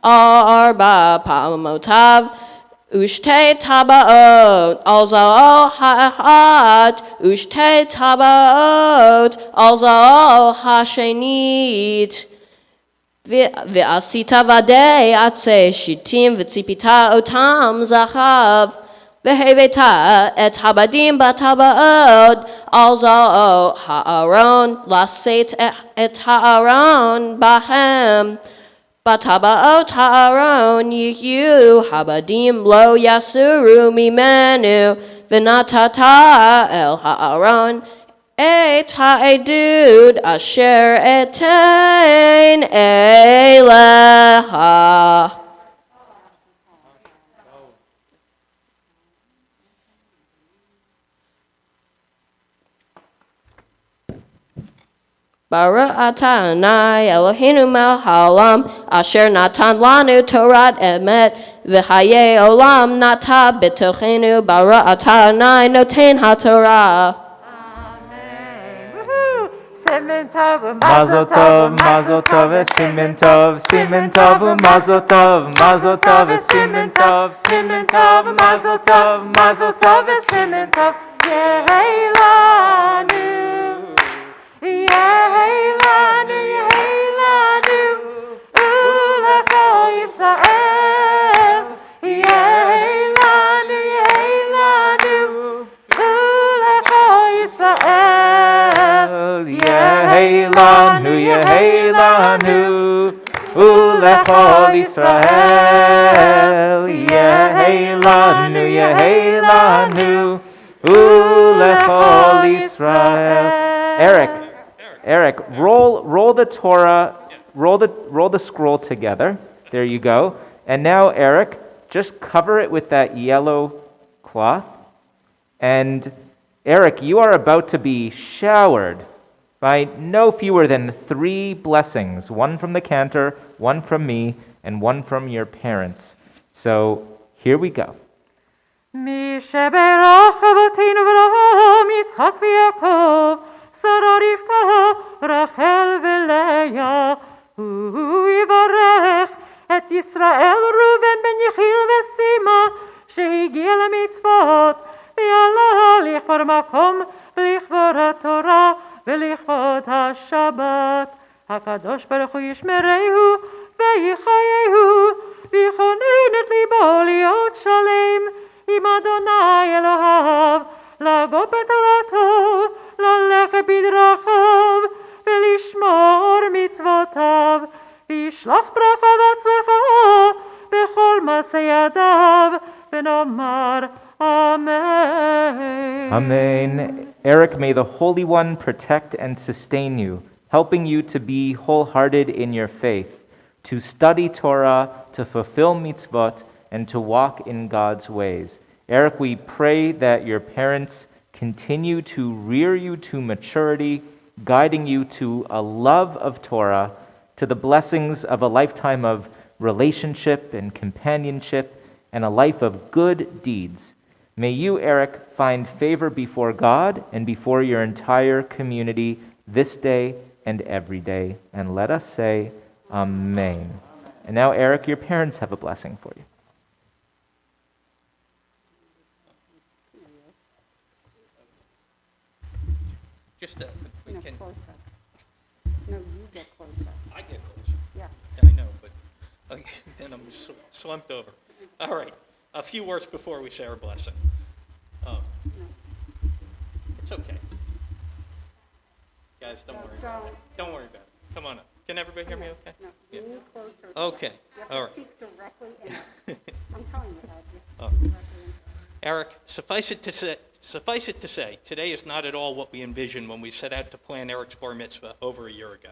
arba pamotav ushte tabaot al za'o ha'achad ushte tabaot al za'o ha'shenit ve'asita vadei atzei shitim v'tzipita otam zahav Veheveta et habadim batabaod al za'o ha'aron laset et ha'aron bahem batabaot ha'aron yiyu habadim lo yasuru mimenu v'natata el ha'aron et ha'edud asher etein eleha. Baruch Ata Adonai Eloheinu melech haolam asher natan lanu Torat emet v'chayei olam nata b'tochenu. Baruch Ata Adonai noten haTorah. Simen tov u'mazel tov, mazel tov simen tov, simen tov u'mazel tov, mazel tov simen tov, simen tov mazel tov, mazel tov simen tov. Yeheilanu, Yeheilanu, Yeheilanu, u'lecho Yisrael. Yeheilanu, Yeheilanu, u'lecho Yisrael. Yeheilanu, Yeheilanu, u'lechol Yisrael. Yeheilanu, Yeheilanu, u'lechol Yisrael. Eric, roll the Torah, roll the scroll together. There you go. And now, Eric, just cover it with that yellow cloth And Eric, you are about to be showered by no fewer than 3 blessings, one from the cantor, one from me, and one from your parents. So here we go. מי שברך אבותינו אברהם, יצחק ויעקב, שרה רבקה, רחל ולאה, הוא יברך את ישראל ראובן בן יחיאל וסימה, שהגיע למצוות, ויעלה לכבוד מקום, לכבוד התורה ולכבוד השבת. הקדוש ברוך הוא ישמרהו ויחייהו, ויכונן את ליבו להיות שלם עם אדוני אלוהיו, לגור בתורתו, ללכת בדרכיו, ולשמור מצוותיו, וישלח ברכה והצלחה בכל מעשה ידיו, ונאמר Amen. Amen. Eric, may the Holy One protect and sustain you, helping you to be wholehearted in your faith, to study Torah, to fulfill mitzvot, and to walk in God's ways. Eric, we pray that your parents continue to rear you to maturity, guiding you to a love of Torah, to the blessings of a lifetime of relationship and companionship, and a life of good deeds. May you, Eric, find favor before God and before your entire community this day and every day. And let us say, Amen. And now, Eric, your parents have a blessing for you. Just we can. Closer. No, you get closer. I get closer. Yes. I know, but okay, then I'm slumped over. All right, a few words before we say our blessing. It's okay. Guys, don't worry about it. Don't worry about it. Come on up. Can everybody hear me okay? No, Yeah. you need closer. Okay, You have all to right. speak directly in. I'm telling you that. You Oh. have to speak directly in. Eric, suffice it to say, today is not at all what we envisioned when we set out to plan Eric's bar mitzvah over a year ago.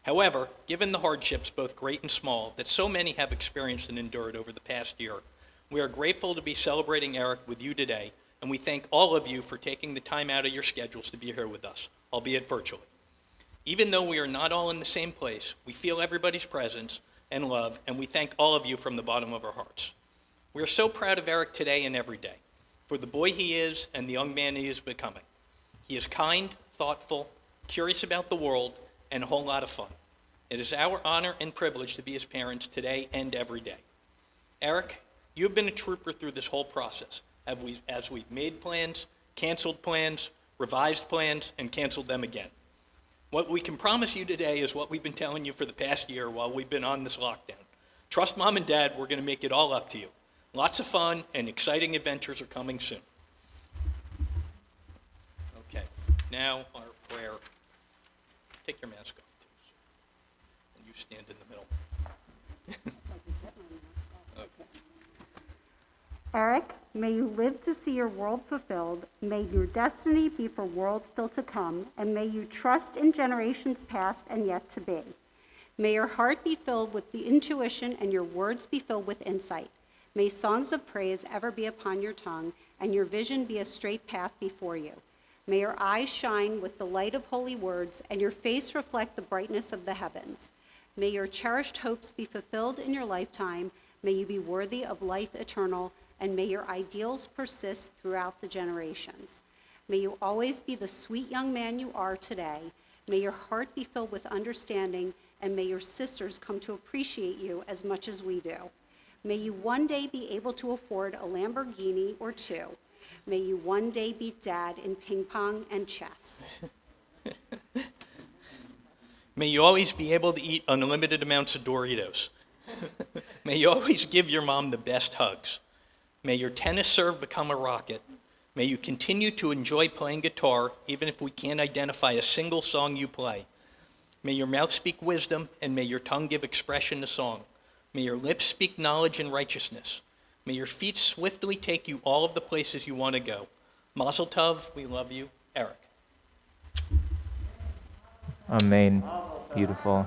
However, given the hardships, both great and small, that so many have experienced and endured over the past year, we are grateful to be celebrating Eric with you today, and we thank all of you for taking the time out of your schedules to be here with us, albeit virtually. Even though we are not all in the same place, we feel everybody's presence and love, and we thank all of you from the bottom of our hearts. We are so proud of Eric today and every day, for the boy he is and the young man he is becoming. He is kind, thoughtful, curious about the world, and a whole lot of fun. It is our honor and privilege to be his parents today and every day. Eric, you have been a trooper through this whole process, as we've made plans, canceled plans, revised plans, and canceled them again. What we can promise you today is what we've been telling you for the past year while we've been on this lockdown. Trust Mom and Dad, we're going to make it all up to you. Lots of fun and exciting adventures are coming soon. Okay, now our prayer. Take your mask off, too. And you stand in the middle. Okay. Eric, may you live to see your world fulfilled. May your destiny be for worlds still to come, and may you trust in generations past and yet to be. May your heart be filled with the intuition and your words be filled with insight. May songs of praise ever be upon your tongue, and your vision be a straight path before you. May your eyes shine with the light of holy words, and your face reflect the brightness of the heavens. May your cherished hopes be fulfilled in your lifetime. May you be worthy of life eternal, and may your ideals persist throughout the generations. May you always be the sweet young man you are today. May your heart be filled with understanding, and may your sisters come to appreciate you as much as we do. May you one day be able to afford a Lamborghini or two. May you one day beat Dad in ping pong and chess. May you always be able to eat unlimited amounts of Doritos. May you always give your mom the best hugs. May your tennis serve become a rocket. May you continue to enjoy playing guitar, even if we can't identify a single song you play. May your mouth speak wisdom, and may your tongue give expression to song. May your lips speak knowledge and righteousness. May your feet swiftly take you all of the places you want to go. Mazel tov, we love you, Eric. Amen. Beautiful.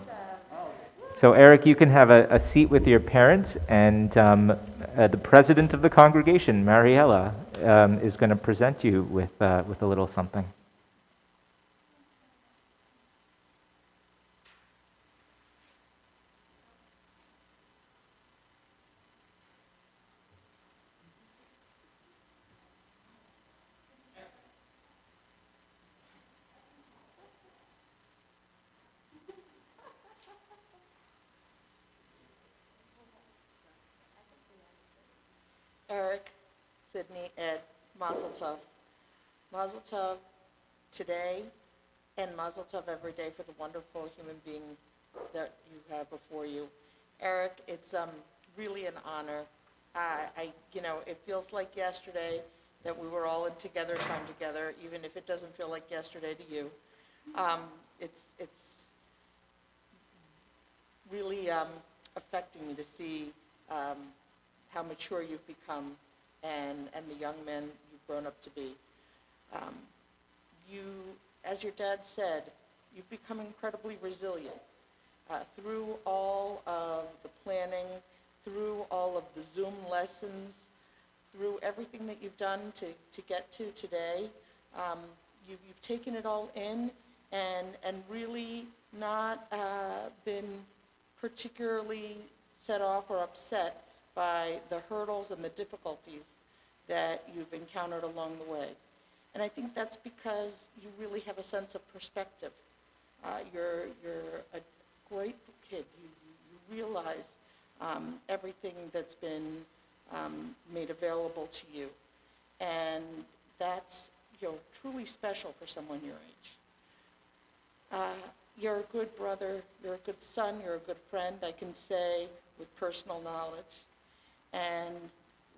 So, Eric, you can have a seat with your parents, and the president of the congregation, Mariella, is going to present you with a little something. Eric, Sydney, Ed, Mazel Tov. Mazel Tov today and Mazel Tov every day for the wonderful human being that you have before you. Eric, it's really an honor. It feels like yesterday that we were all in together, time together, even if it doesn't feel like yesterday to you. It's really affecting me to see how mature you've become and the young men you've grown up to be. You, as your dad said, you've become incredibly resilient. Through all of the planning, through all of the Zoom lessons, through everything that you've done to get to today, you've taken it all in and really not been particularly set off or upset by the hurdles and the difficulties that you've encountered along the way. And I think that's because you really have a sense of perspective. You're a grateful kid. You realize everything that's been made available to you. And that's truly special for someone your age. You're a good brother, you're a good son, you're a good friend, I can say with personal knowledge. And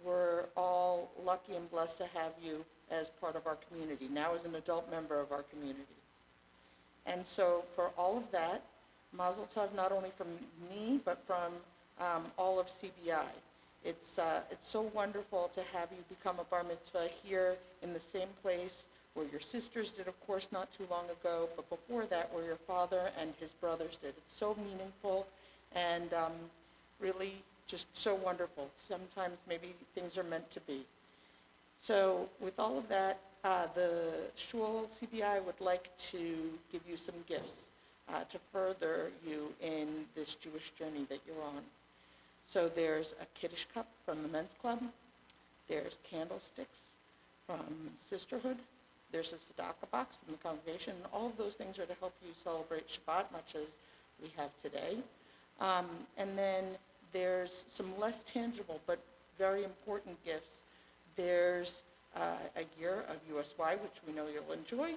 we're all lucky and blessed to have you as part of our community, now as an adult member of our community. And so for all of that, Mazel Tov not only from me, but from all of CBI. It's so wonderful to have you become a bar mitzvah here in the same place where your sisters did, of course, not too long ago, but before that, where your father and his brothers did. It's so meaningful and really just so wonderful. Sometimes maybe things are meant to be. So with all of that, the Shul CBI would like to give you some gifts to further you in this Jewish journey that you're on. So there's a Kiddush cup from the men's club. There's candlesticks from Sisterhood. There's a tzedakah box from the congregation. And all of those things are to help you celebrate Shabbat, much as we have today. And then there's some less tangible but very important gifts. There's a year of USY, which we know you'll enjoy,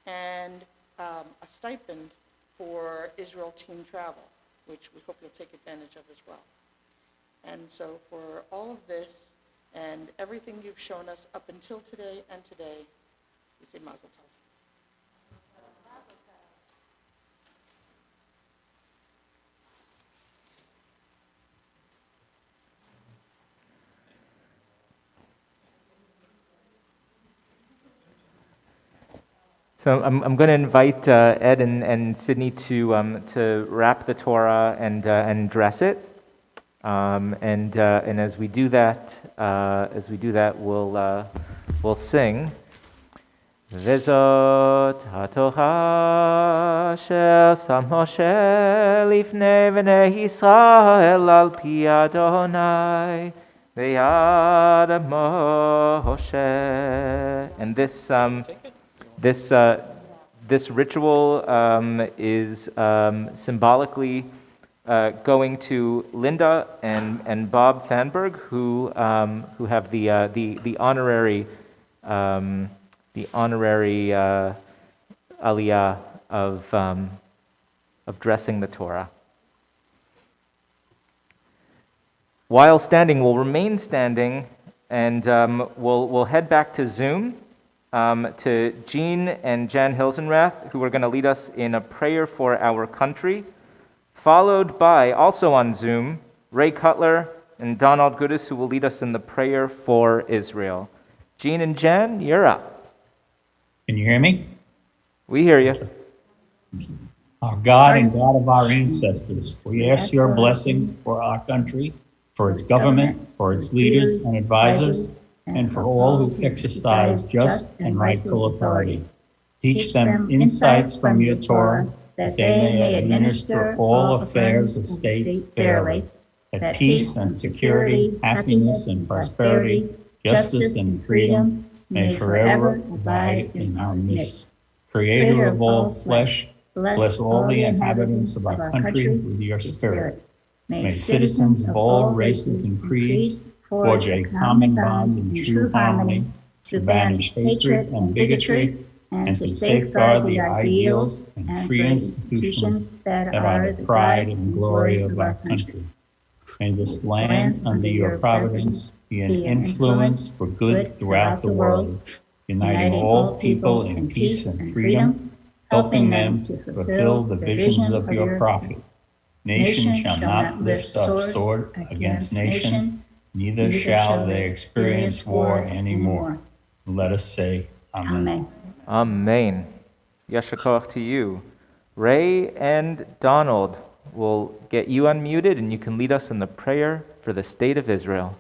and a stipend for Israel Team Travel, which we hope you'll take advantage of as well. And so for all of this and everything you've shown us up until today and today, we say Mazel Tov. So I'm going to invite Ed and Sydney to wrap the Torah and dress it, and as we do that, we'll sing. Vezot haTorah asher sam Moshe lifnei bnei Yisrael al pi Adonai v'yad Moshe. And this ritual is symbolically going to Linda and Bob Thanberg, who have the honorary aliyah of dressing the Torah. While standing, we'll remain standing, and we'll head back to Zoom. To Jean and Jan Hilsenrath, who are going to lead us in a prayer for our country, followed by, also on Zoom, Ray Cutler and Donald Goodis, who will lead us in the prayer for Israel. Jean and Jan, you're up. Can you hear me? We hear you. Our God and God of our ancestors, we ask your blessings for our country, for its government, for its leaders and advisors, and for all who exercise just and rightful authority. Teach them insights from your Torah, that they may administer all affairs of state fairly, that peace and security, happiness and prosperity, justice and freedom may forever abide in our midst. Creator of all flesh, bless all the inhabitants of our country with your spirit. May citizens of all races and creeds forge a common bond in true harmony to banish hatred and bigotry and to safeguard the ideals and free institutions that are the pride and glory of our country. May this land, under your providence, be an influence for good throughout the world, uniting all people in peace and freedom, helping them to fulfill the visions of your prophet. Nation shall not lift up sword against nation, neither shall they experience war anymore. Let us say Amen. Amen. Yasher koach to you. Ray and Donald will get you unmuted, and you can lead us in the prayer for the state of Israel.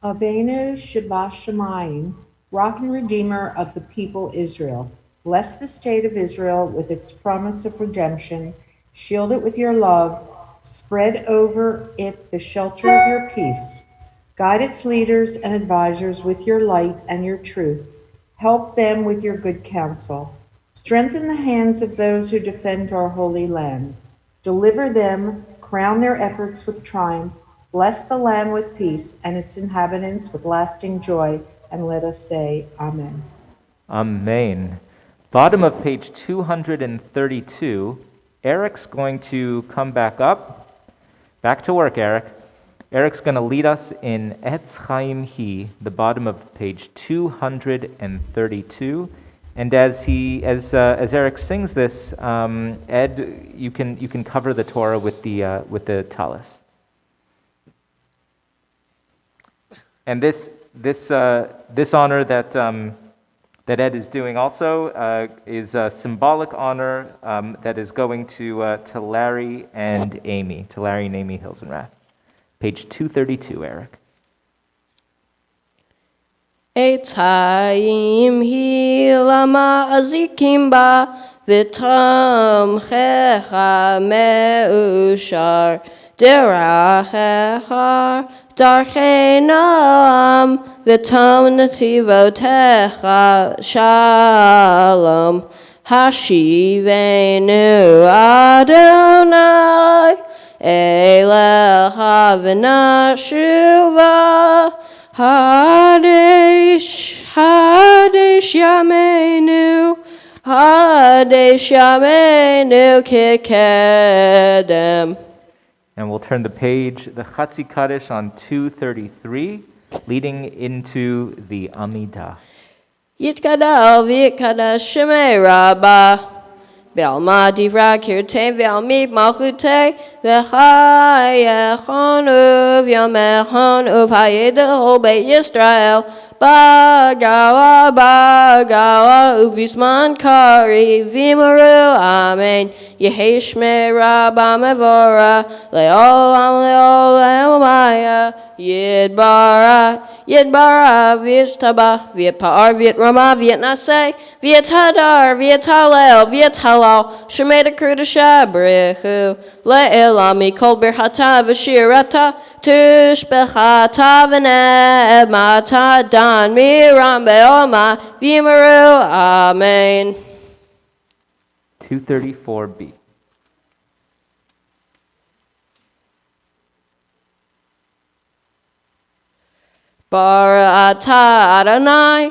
Avenu Shabbat Shemayim, Rock and Redeemer of the people Israel, bless the state of Israel with its promise of redemption, shield it with your love, spread over it the shelter of your peace, guide its leaders and advisors with your light and your truth, help them with your good counsel, strengthen the hands of those who defend our holy land, deliver them, crown their efforts with triumph, bless the land with peace and its inhabitants with lasting joy, and let us say Amen. Amen. Bottom of page 232, Eric's going to come back up. Back to work, Eric. Eric's going to lead us in Etz Chaim Hi, the bottom of page 232. And as Eric sings this, Ed, you can cover the Torah with the talis. And this honor that Ed is doing also is a symbolic honor that is going to Larry and Amy Hilsenrath. Page 232, Eric. Eitz Chaim Hi lama azikim ba v'tamchecha me'ushar derachecha darchei noam v'tam nativotecha shalom hashivenu Adonai Elecha v'nashuva Hadesh Yameinu Kikedem. And we'll turn the page, the Chatzi Kaddish on 233, leading into the Amidah. Yitkadal v'yitkadash shemei Rabbah Ve'alma divra kirtei ve'almik malchutei ve'chayechon u'v'yamechon u'v'hayedel beit Yisrael Bagawa u'vizman kari v'imuru Amen Yehi shmei Rabbah mevora le'olam maya Yidbara v'yitaba v'yitpa'ar v'yitrama v'yitnaseh v'yithadar v'yithalel v'yithalal shemei dekudasha brichu le'elam mikol birchata v'shirata tushbechata v'ne'emata dan miram be'oma v'yimaru Amen. 234b. Barata Adonai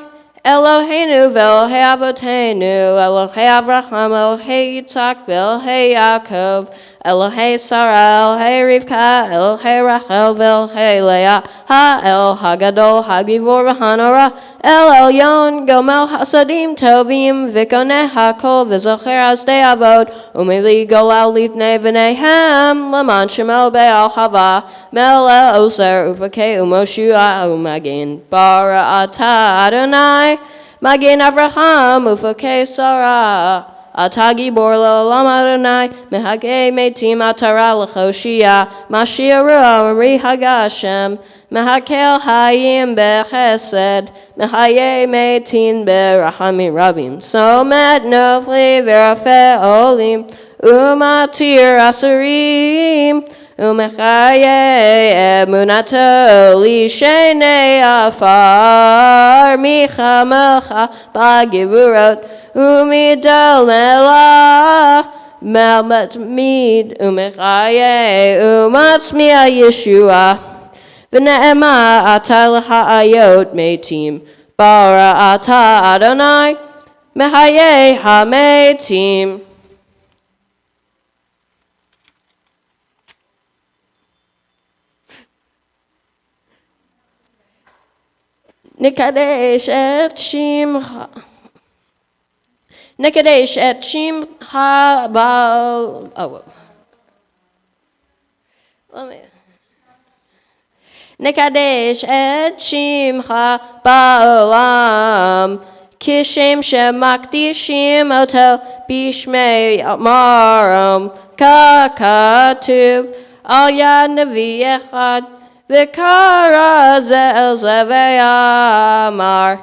Eloheinu v'Elohei Avotenu Elohei Avraham Elohei Yitzhak v'Elohei Yaakov Elohei Sarah Elohei Rivka Elohei Rachel v'Elohei Leah Ha'el Hagadol Hagivor v'Hanora El Elyon Gomel Hasadim Tovim V'Koneh Hakol V'Zocher Asdei Avod Umili Golal Lifnei V'Nehem Laman Shemel Be'al Hava Mele Oser Ufakei Umoshua Umagin Barata Adonai Magin Avraham Ufakei Sarah Atagi Borlo Lam Adonai Mehagei Metim Atara L'Choshia Mashiach Ruah Ri Hagashem Mehakel hayim bechesed, mehaye metin berachamim rabim. Somet nofli verafe olim, umatir asurim, umechaye emunato lishenei afar, michamelcha bagivurot, umidol nelah. Malmat mid umechaye umatzmiya Yeshua v'ne'ema ata l'ha'ayot metim bara ata Adonai mehaye hametim. Nikadesh et shimcha Nekadesh et Shimcha Baal. Nekadesh et Shimcha Ba'olam, Kishem Shemakdishim Oto Bishmei Maram, Kakatuv Al Yad Navi Echad V'Kara Zel Zeve'amar.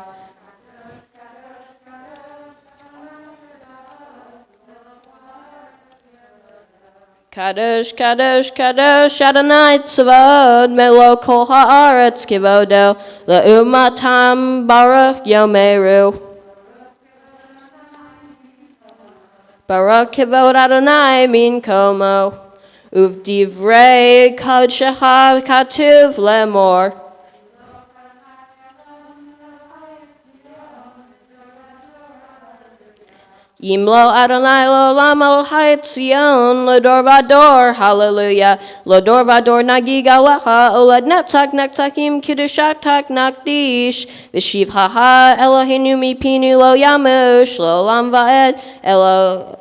Kadosh, Kadosh, Kadosh, Adonai Tzavod, Melo Kol Haaretz Kivodo, Le'umatam Baruch Yomeru. Baruch Kivod Adonai Min Komo, Uvdivrei Kodshecha Katuv Lemor. Yimlo Adonai L'olam al Zion, L'dor Vador, Hallelujah. L'dor Vador Nagig Alecha, Olad Netzach Netzachim Kiddushatak Nakdish, V'shiv Haha Eloheinu Mipinu Lo Yamush, L'olam Va'ed, Elo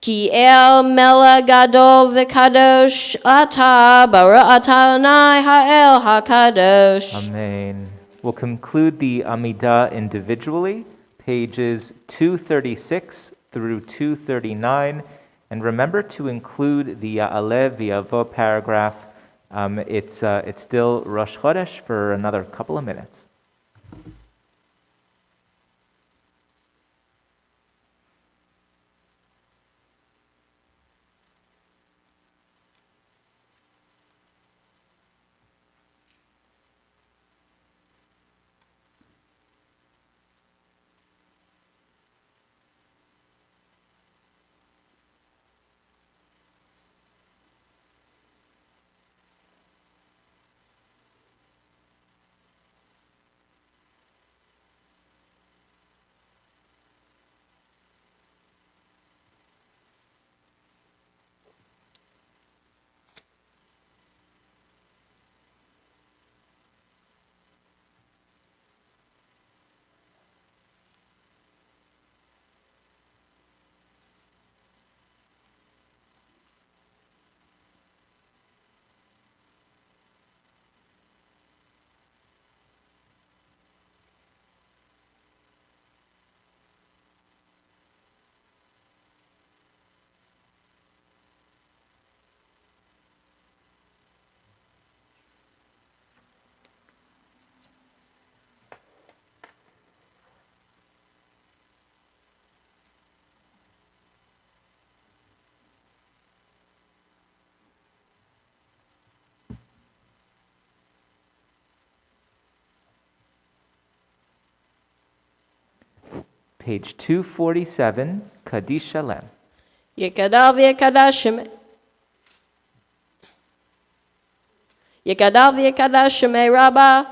Ki El Mela Gadol V'kadosh Ata, Bara Ata Adonai Ha'el HaKadosh. Amen. We'll conclude the Amidah individually. Pages 236 through 239, and remember to include the Alev V'Yavo paragraph. It's still Rosh Chodesh for another couple of minutes. Page 247, Kaddish Shalem. Yekadav Yekadashim. Yekadav Yekadashim Rabba.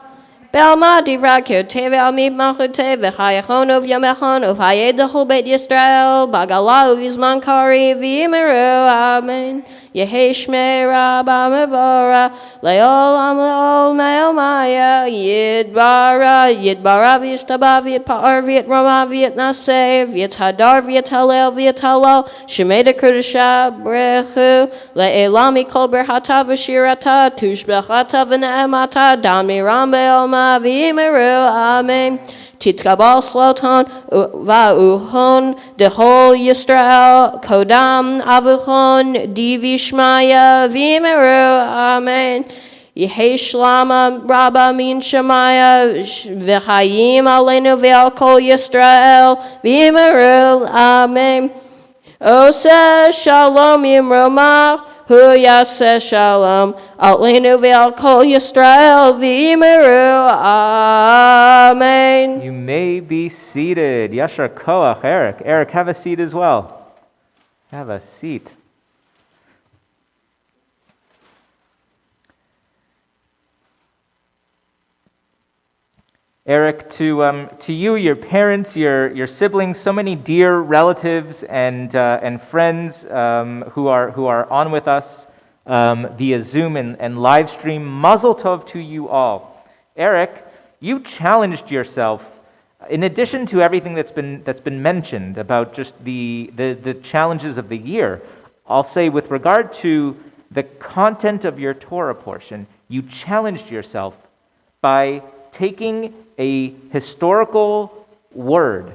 Belma Divrakir Teve Amib Machute V'chayachon of Yamechon of Hayed the whole Beit Yisrael Bagala of Yizman Kari V'yimeru Amen. Yehi Shmei Rabba Mevora Leolam Leol Meomaya Yidbara V'yishtabah V'yitpa'ar V'yitrama V'yitnaseh V'yithadar V'yithalel V'yithalal Shemeda Kudusha Brechu Le'elami Kol Berhata V'shirata Tushbechata V'ne'emata Dan Miram Be'olma V'yimeru Amen. Titkabal Sloton Va'uhon Dehol Yisrael Kodam Avuchon Divishmaya V'yimeru Amen. Yehi Shlama Rabba Min Shemaya V'chayim Aleinu V'al Kol Yisrael V'yimeru Amen. Oseh Shalom Yimromah Hu Yaseh Shalom Aleinu V'al Kol Yisrael V'yimeru Amen. You may be seated. Yashar Koach, Eric. Eric, have a seat as well. Have a seat. Eric, to you, your parents, your siblings, so many dear relatives and friends who are on with us via Zoom and live stream, Mazel Tov to you all. Eric, you challenged yourself, in addition to everything that's been mentioned about just the challenges of the year. I'll say with regard to the content of your Torah portion, you challenged yourself by taking a historical word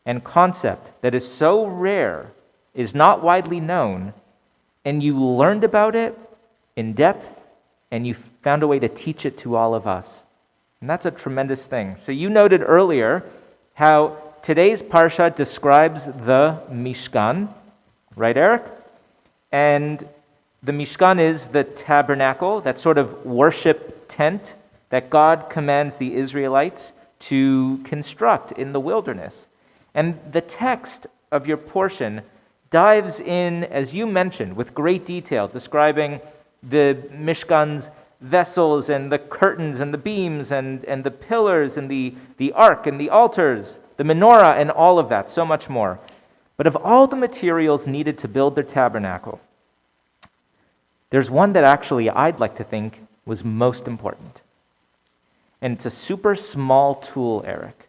and concept that is so rare, is not widely known, and you learned about it in depth, and you found a way to teach it to all of us. And that's a tremendous thing. So you noted earlier how today's parsha describes the Mishkan, right, Eric? And the Mishkan is the tabernacle, that sort of worship tent that God commands the Israelites to construct in the wilderness. And the text of your portion dives in, as you mentioned, with great detail, describing the Mishkan's vessels and the curtains and the beams and the pillars and the ark and the altars, the menorah and all of that, so much more. But of all the materials needed to build their tabernacle, there's one that actually I'd like to think was most important. And it's a super small tool, Eric,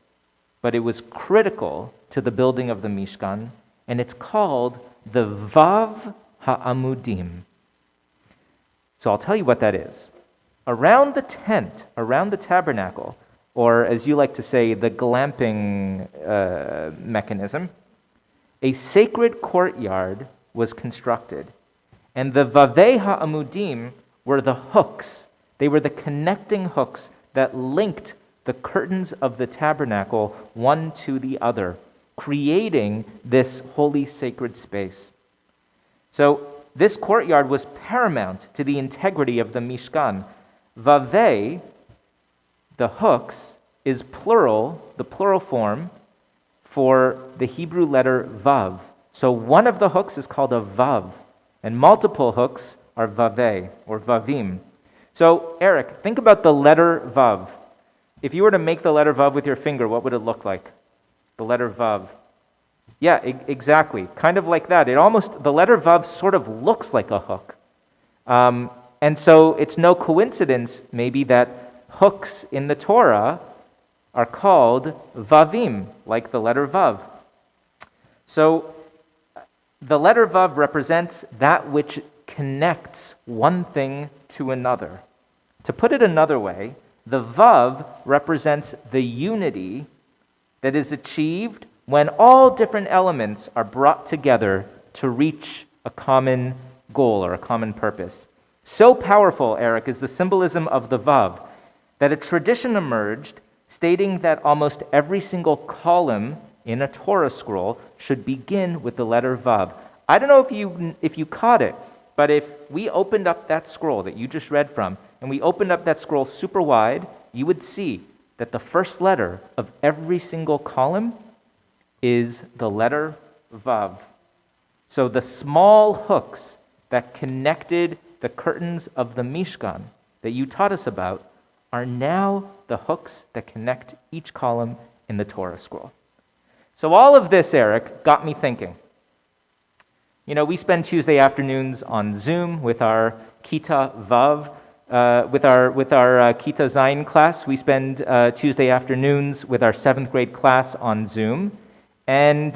but it was critical to the building of the Mishkan, and it's called the Vav Ha'amudim. So I'll tell you what that is. Around the tent, around the tabernacle, or as you like to say, the glamping mechanism, a sacred courtyard was constructed. And the Vavei Ha'amudim were the hooks. They were the connecting hooks that linked the curtains of the tabernacle one to the other, creating this holy sacred space. So this courtyard was paramount to the integrity of the Mishkan. Vavei, the hooks, is plural, the plural form for the Hebrew letter Vav. So one of the hooks is called a Vav, and multiple hooks are Vavei or Vavim. So, Eric, think about the letter Vav. If you were to make the letter Vav with your finger, what would it look like? The letter Vav. Yeah, exactly. Kind of like that. The letter Vav sort of looks like a hook. And so it's no coincidence, maybe, that hooks in the Torah are called Vavim, like the letter Vav. So the letter Vav represents that which connects one thing to another. To put it another way, the Vav represents the unity that is achieved when all different elements are brought together to reach a common goal or a common purpose. So powerful, Eric, is the symbolism of the Vav that a tradition emerged stating that almost every single column in a Torah scroll should begin with the letter Vav. I don't know if you caught it, but if we opened up that scroll that you just read from, and we opened up that scroll super wide, you would see that the first letter of every single column is the letter Vav. So the small hooks that connected the curtains of the Mishkan that you taught us about are now the hooks that connect each column in the Torah scroll. So all of this, Eric, got me thinking. You know, we spend Tuesday afternoons on Zoom with our Kita Vav, with our Kita Zayin class. We spend Tuesday afternoons with our 7th grade class on Zoom. And,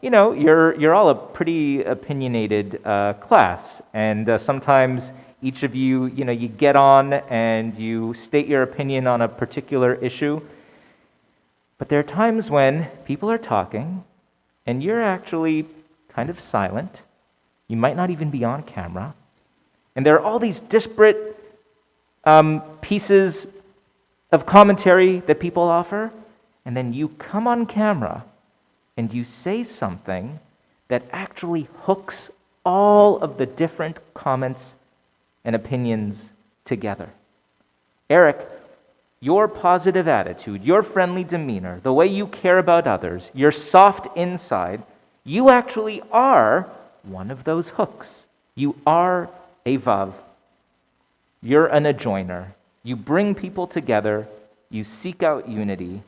you know, you're all a pretty opinionated class. And sometimes each of you, you know, you get on and you state your opinion on a particular issue. But there are times when people are talking and you're actually kind of silent. You might not even be on camera. And there are all these disparate pieces of commentary that people offer, and then you come on camera and you say something that actually hooks all of the different comments and opinions together. Eric, your positive attitude, your friendly demeanor, the way you care about others, your soft inside, you actually are one of those hooks. You are a vav. You're an adjoiner. You bring people together. You seek out unity.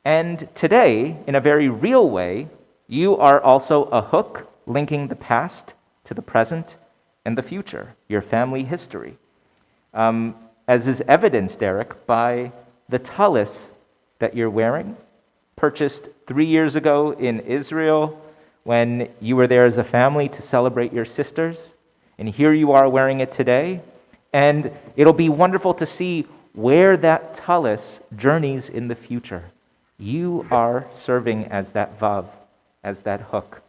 And today, in a very real way, you are also a hook linking the past to the present and the future, your family history. As is evidenced, Eric, by the talis that you're wearing, purchased 3 years ago in Israel when you were there as a family to celebrate your sisters. And here you are wearing it today. And it'll be wonderful to see where that talis journeys in the future. You are serving as that vav, as that hook,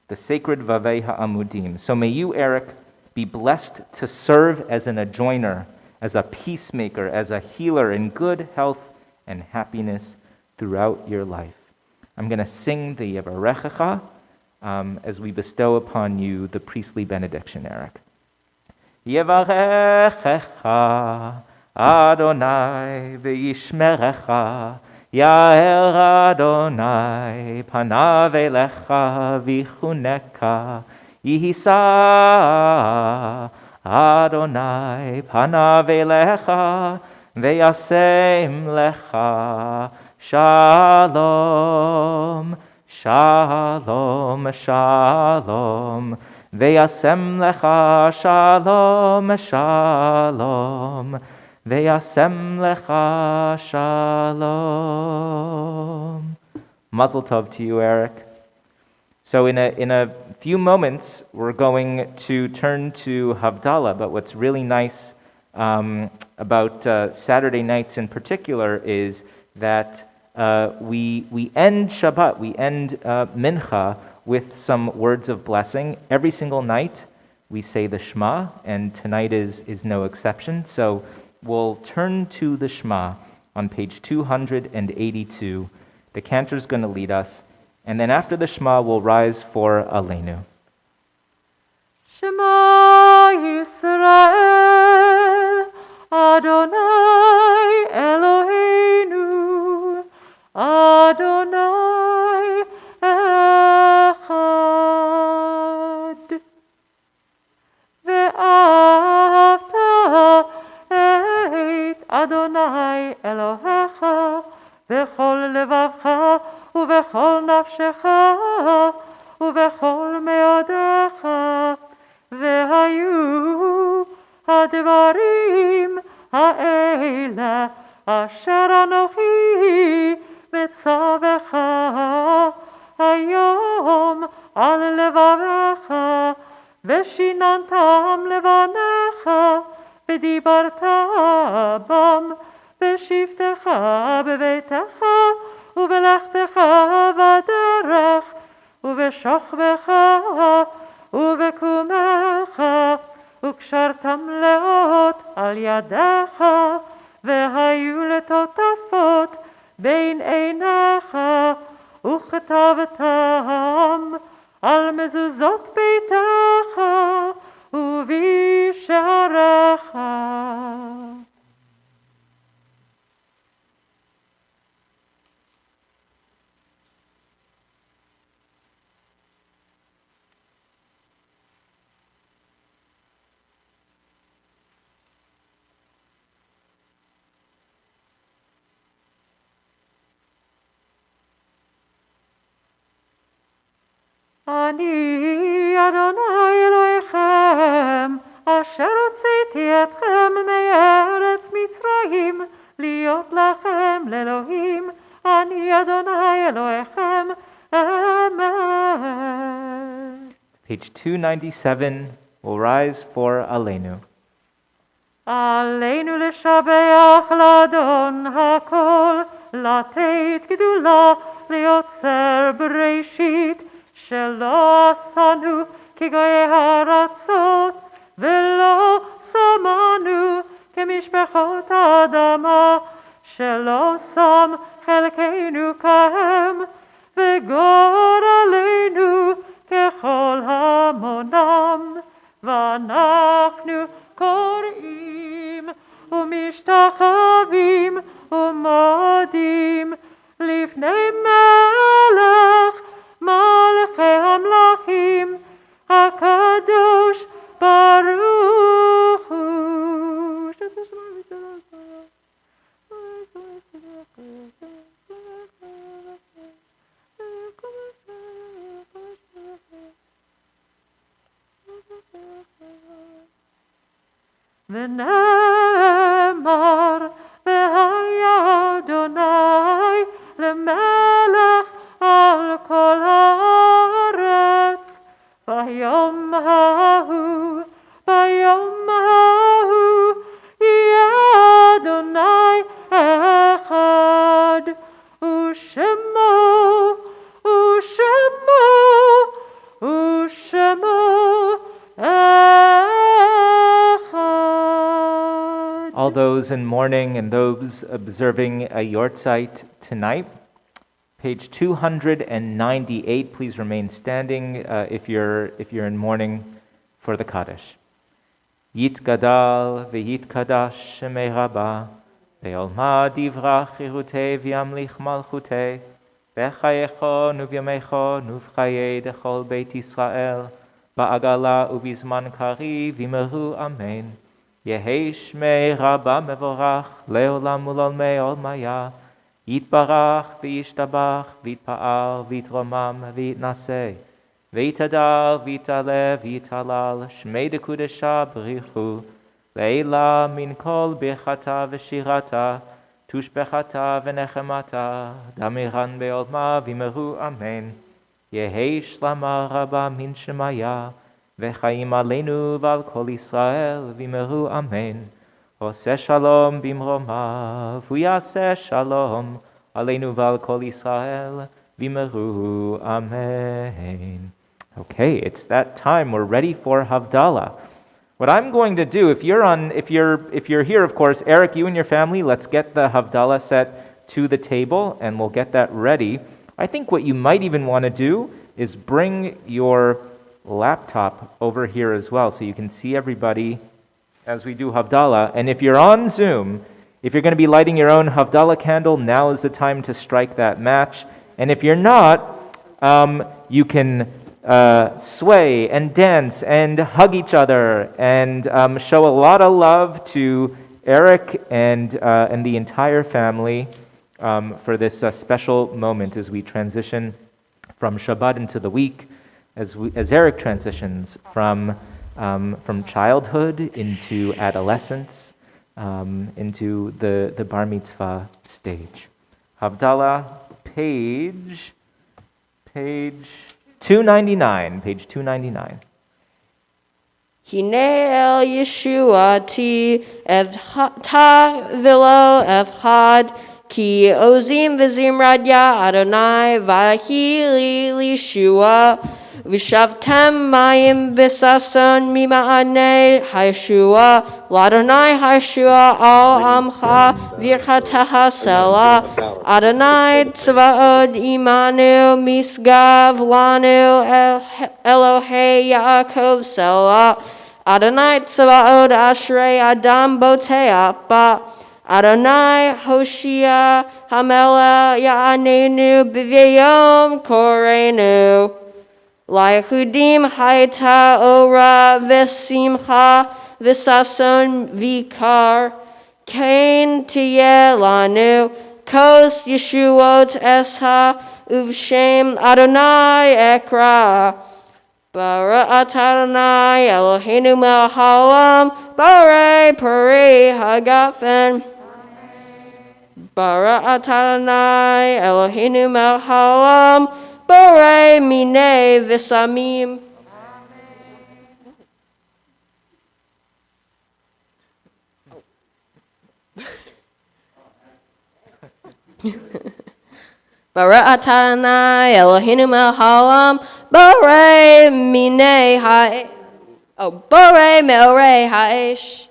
the sacred vavei ha'amudim. So may you, Eric, be blessed to serve as an adjoiner, as a peacemaker, as a healer in good health and happiness throughout your life. I'm going to sing the Yevarechecha as we bestow upon you the priestly benediction, Eric. Yevarechecha Adonai v'yishmerecha Ya'er Adonai panav elecha v'chuneka Yihisa Adonai panav elecha ve'yasem lecha Shalom, shalom, shalom ve'yasem lecha shalom, shalom ve'yasem lecha shalom. Mazel tov to you, Eric. So in a few moments, we're going to turn to Havdalah, but what's really nice about Saturday nights in particular is that we end Shabbat, we end Mincha with some words of blessing. Every single night we say the Shema, and tonight is no exception. So we'll turn to the Shema on page 282. The cantor's going to lead us, and then after the Shema, we'll rise for Aleinu. Shema Yisrael, Adonai Eloheinu, Adonai Echad. Ve'ahavta et Adonai Elohecha bechol levavcha ובכל נפשך ובכל מאודיך והיו הדברים האלה אשר אנוכי מצווך היום על לבבך ושיננתם לבניך ודיברת בם בשבתך בביתך ובלכתך בדרך, ובשוכבך ובקומך, וקשרתם לאות על ידיך, והיו לטוטפות בין עיניך, וכתבתם על מזוזות ביתך ובשעריך. אני אדוני אלוהיכם, אשר הוצאתי אתכם מארץ מצרים, להיות לכם לאלוהים, אני אדוני אלוהיכם, אמן. Page 297, we'll rise for Aleinu. עלינו לשבח לאדון הכל, לתת גדולה ליוצר בראשית, שלא עשנו כגויי הארצות, ולא שמנו כמשפחות האדמה, שלא שם חלקנו כהם, וגורלנו ככל המונם, ואנחנו קוראים ומשתחווים ומודים לפני מלך מלכי המלכים הקדוש ברוך הוא. ונאמר והיה אדוני למלך על כל הארץ ביום ההוא יהיה אדוני אחד ושמו All those in mourning and those observing a yortzeit tonight, page 298, please remain standing if you're in mourning for the Kaddish. Yitgadal v'yitkadash shemei rabba, ve'olma divrach chirutei v'yamlich malchutei, v'chayecho nu'v'yamecho nu'v'chayei dechol beit Yisrael, ba'agala u'bizman kari v'meru amen. Yehei shmei rabba mevorach, le'olam ul'olmei olmaya, yitbarach v'yishtabach, v'yitpa'al, v'yitromam, v'yitnaseh, v'yitadar, v'yitalev, v'yitalal, shmei dekudesha b'richu, le'ila min kol birchata v'shirata, tushbechata v'nechemata, damiran be'olma v'meru amen. Yehei shlama rabba min shemaya, v'chaim aleinu v'al kol Yisrael v'meru amen. Oseh shalom bimromav, v'yaseh shalom aleinu v'al kol Yisrael v'meru amen. Okay, it's that time. We're ready for Havdalah. What I'm going to do, if you're here, of course, Eric, you and your family, let's get the Havdalah set to the table, and we'll get that ready. I think what you might even want to do is bring your laptop over here as well, so you can see everybody as we do Havdalah. And if you're on Zoom, if you're going to be lighting your own Havdalah candle, now is the time to strike that match. And if you're not, you can sway and dance and hug each other and show a lot of love to Eric and the entire family for this special moment as we transition from Shabbat into the week, as Eric transitions from childhood into adolescence, into the bar mitzvah stage. Havdalah, page 299, page 299. Hine el Yeshuati evta vilo evchad ki ozim v'zim radya Adonai v'ahili Yeshua v'shavtem mayim v'sason mima'anei Yeshua l'Adonai Yeshua al amcha v'irchateha sela Adonai tzvaod imanu misgav lanu Elohei Yaakov sela Adonai tzvaod ashrei adam boteach ba Adonai Hoshia Hamela Ya'anenu b'vayom korenu La'yehudim hayta ora v'simcha v'sason v'ikar Kain tiyeh lanu kos Yeshuot esha uv'shem Adonai ekra Bara'at Adonai Eloheinu melech haolam Barei peri hagafen Bara'at Adonai Eloheinu melech haolam Barei minei v'samim. Bara'at Adonai Eloheinu melech haolam Barei minei Barei me'orei ha'esh.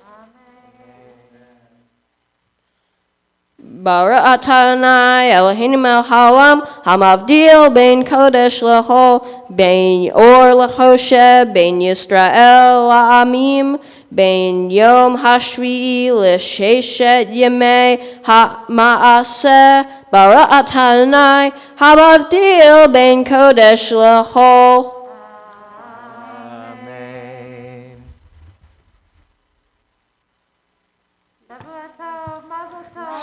Baruch atah Adonai Eloheinu melech haolam hamavdil bein kodesh lechol bein or lechoshe bein Yisrael la'amim bein yom hashvi'i l'sheshet yemei ha'maaseh Baruch atah Adonai hamavdil bein kodesh lechol. Amen.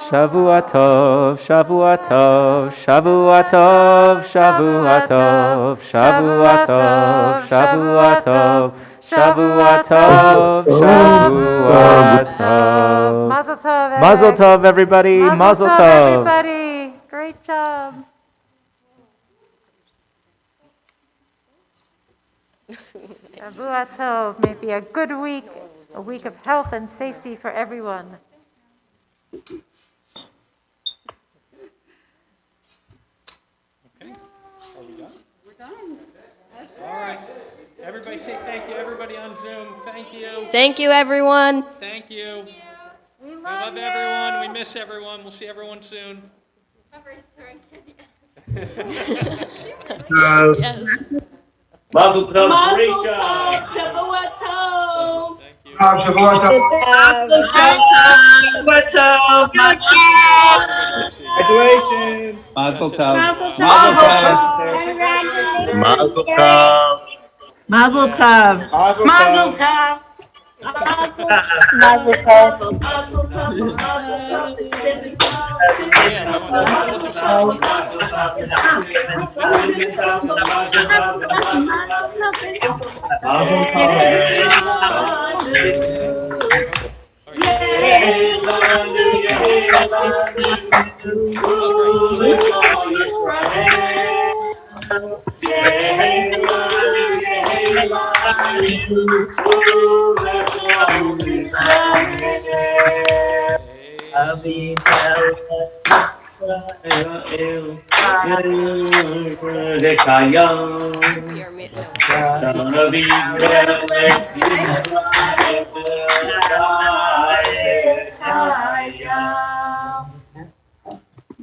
Shavua tov, Shavua tov, Shavua tov, Shavua tov, Shavua tov, Shavua tov, Shavua tov, Shavua tov. Mazel tov, Eric. Mazel tov, everybody. Mazel tov. Everybody. Great job. Shavua tov. May it be a good week, a week of health and safety for everyone. All right. Everybody say thank you. Everybody on Zoom, thank you. Thank you, everyone. Thank you. We love everyone. We miss everyone. We'll see everyone soon. Yes. Mazel tov, Mazel Rachel. tov, Shabbat tov. Shavua tov. Congratulations. Mazel tov. Mazel tov. Mazel tov. Mazel tov. Mazel tov. Mazel tov.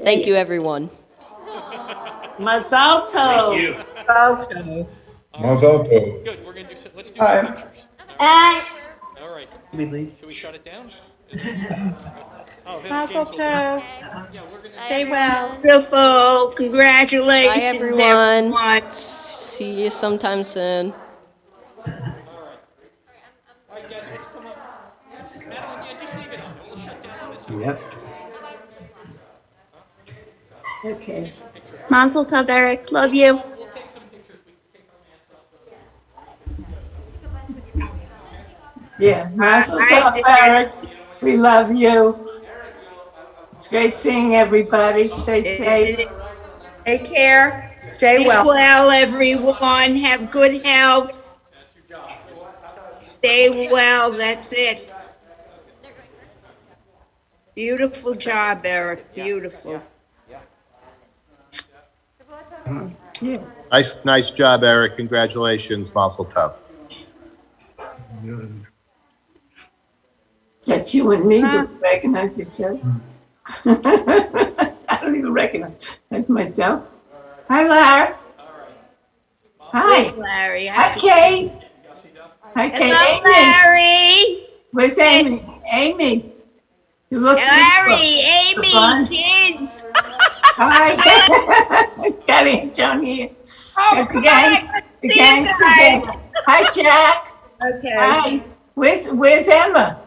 Thank you, everyone. Mazel tov. Mazel tov. Good. We're gonna do. Let's do some pictures. All right. Should we shut it down? Mazel tov. Stay well. Beautiful. Congratulations, Bye, everyone. See you sometime soon. All right, guys, let's come up. Madeline, yeah, just leave it on. We'll shut down. Yep. Okay. Mazel tov, Eric. Love you. We'll take some pictures. We can take our masks off. Yeah, Mazel tov, Eric. We love you. It's great seeing everybody. Stay safe. Take care. Stay Be well. well, everyone. Have good health. Stay well. That's it. Beautiful job, Eric. Beautiful. Yeah. Nice job, Eric. Congratulations. Mazel tov. That's you and me. Do we recognize each other? I don't even recognize myself. Hi, Larry. Hi. Larry. Hi, Kate. Hi, Kate. Hello, Amy. Larry. Where's Amy? Amy. You look Larry, beautiful. Amy, kids. Hi. Got Anton here. The gang. The gang's together. Hi, Jack. Okay. Hi. Where's Emma?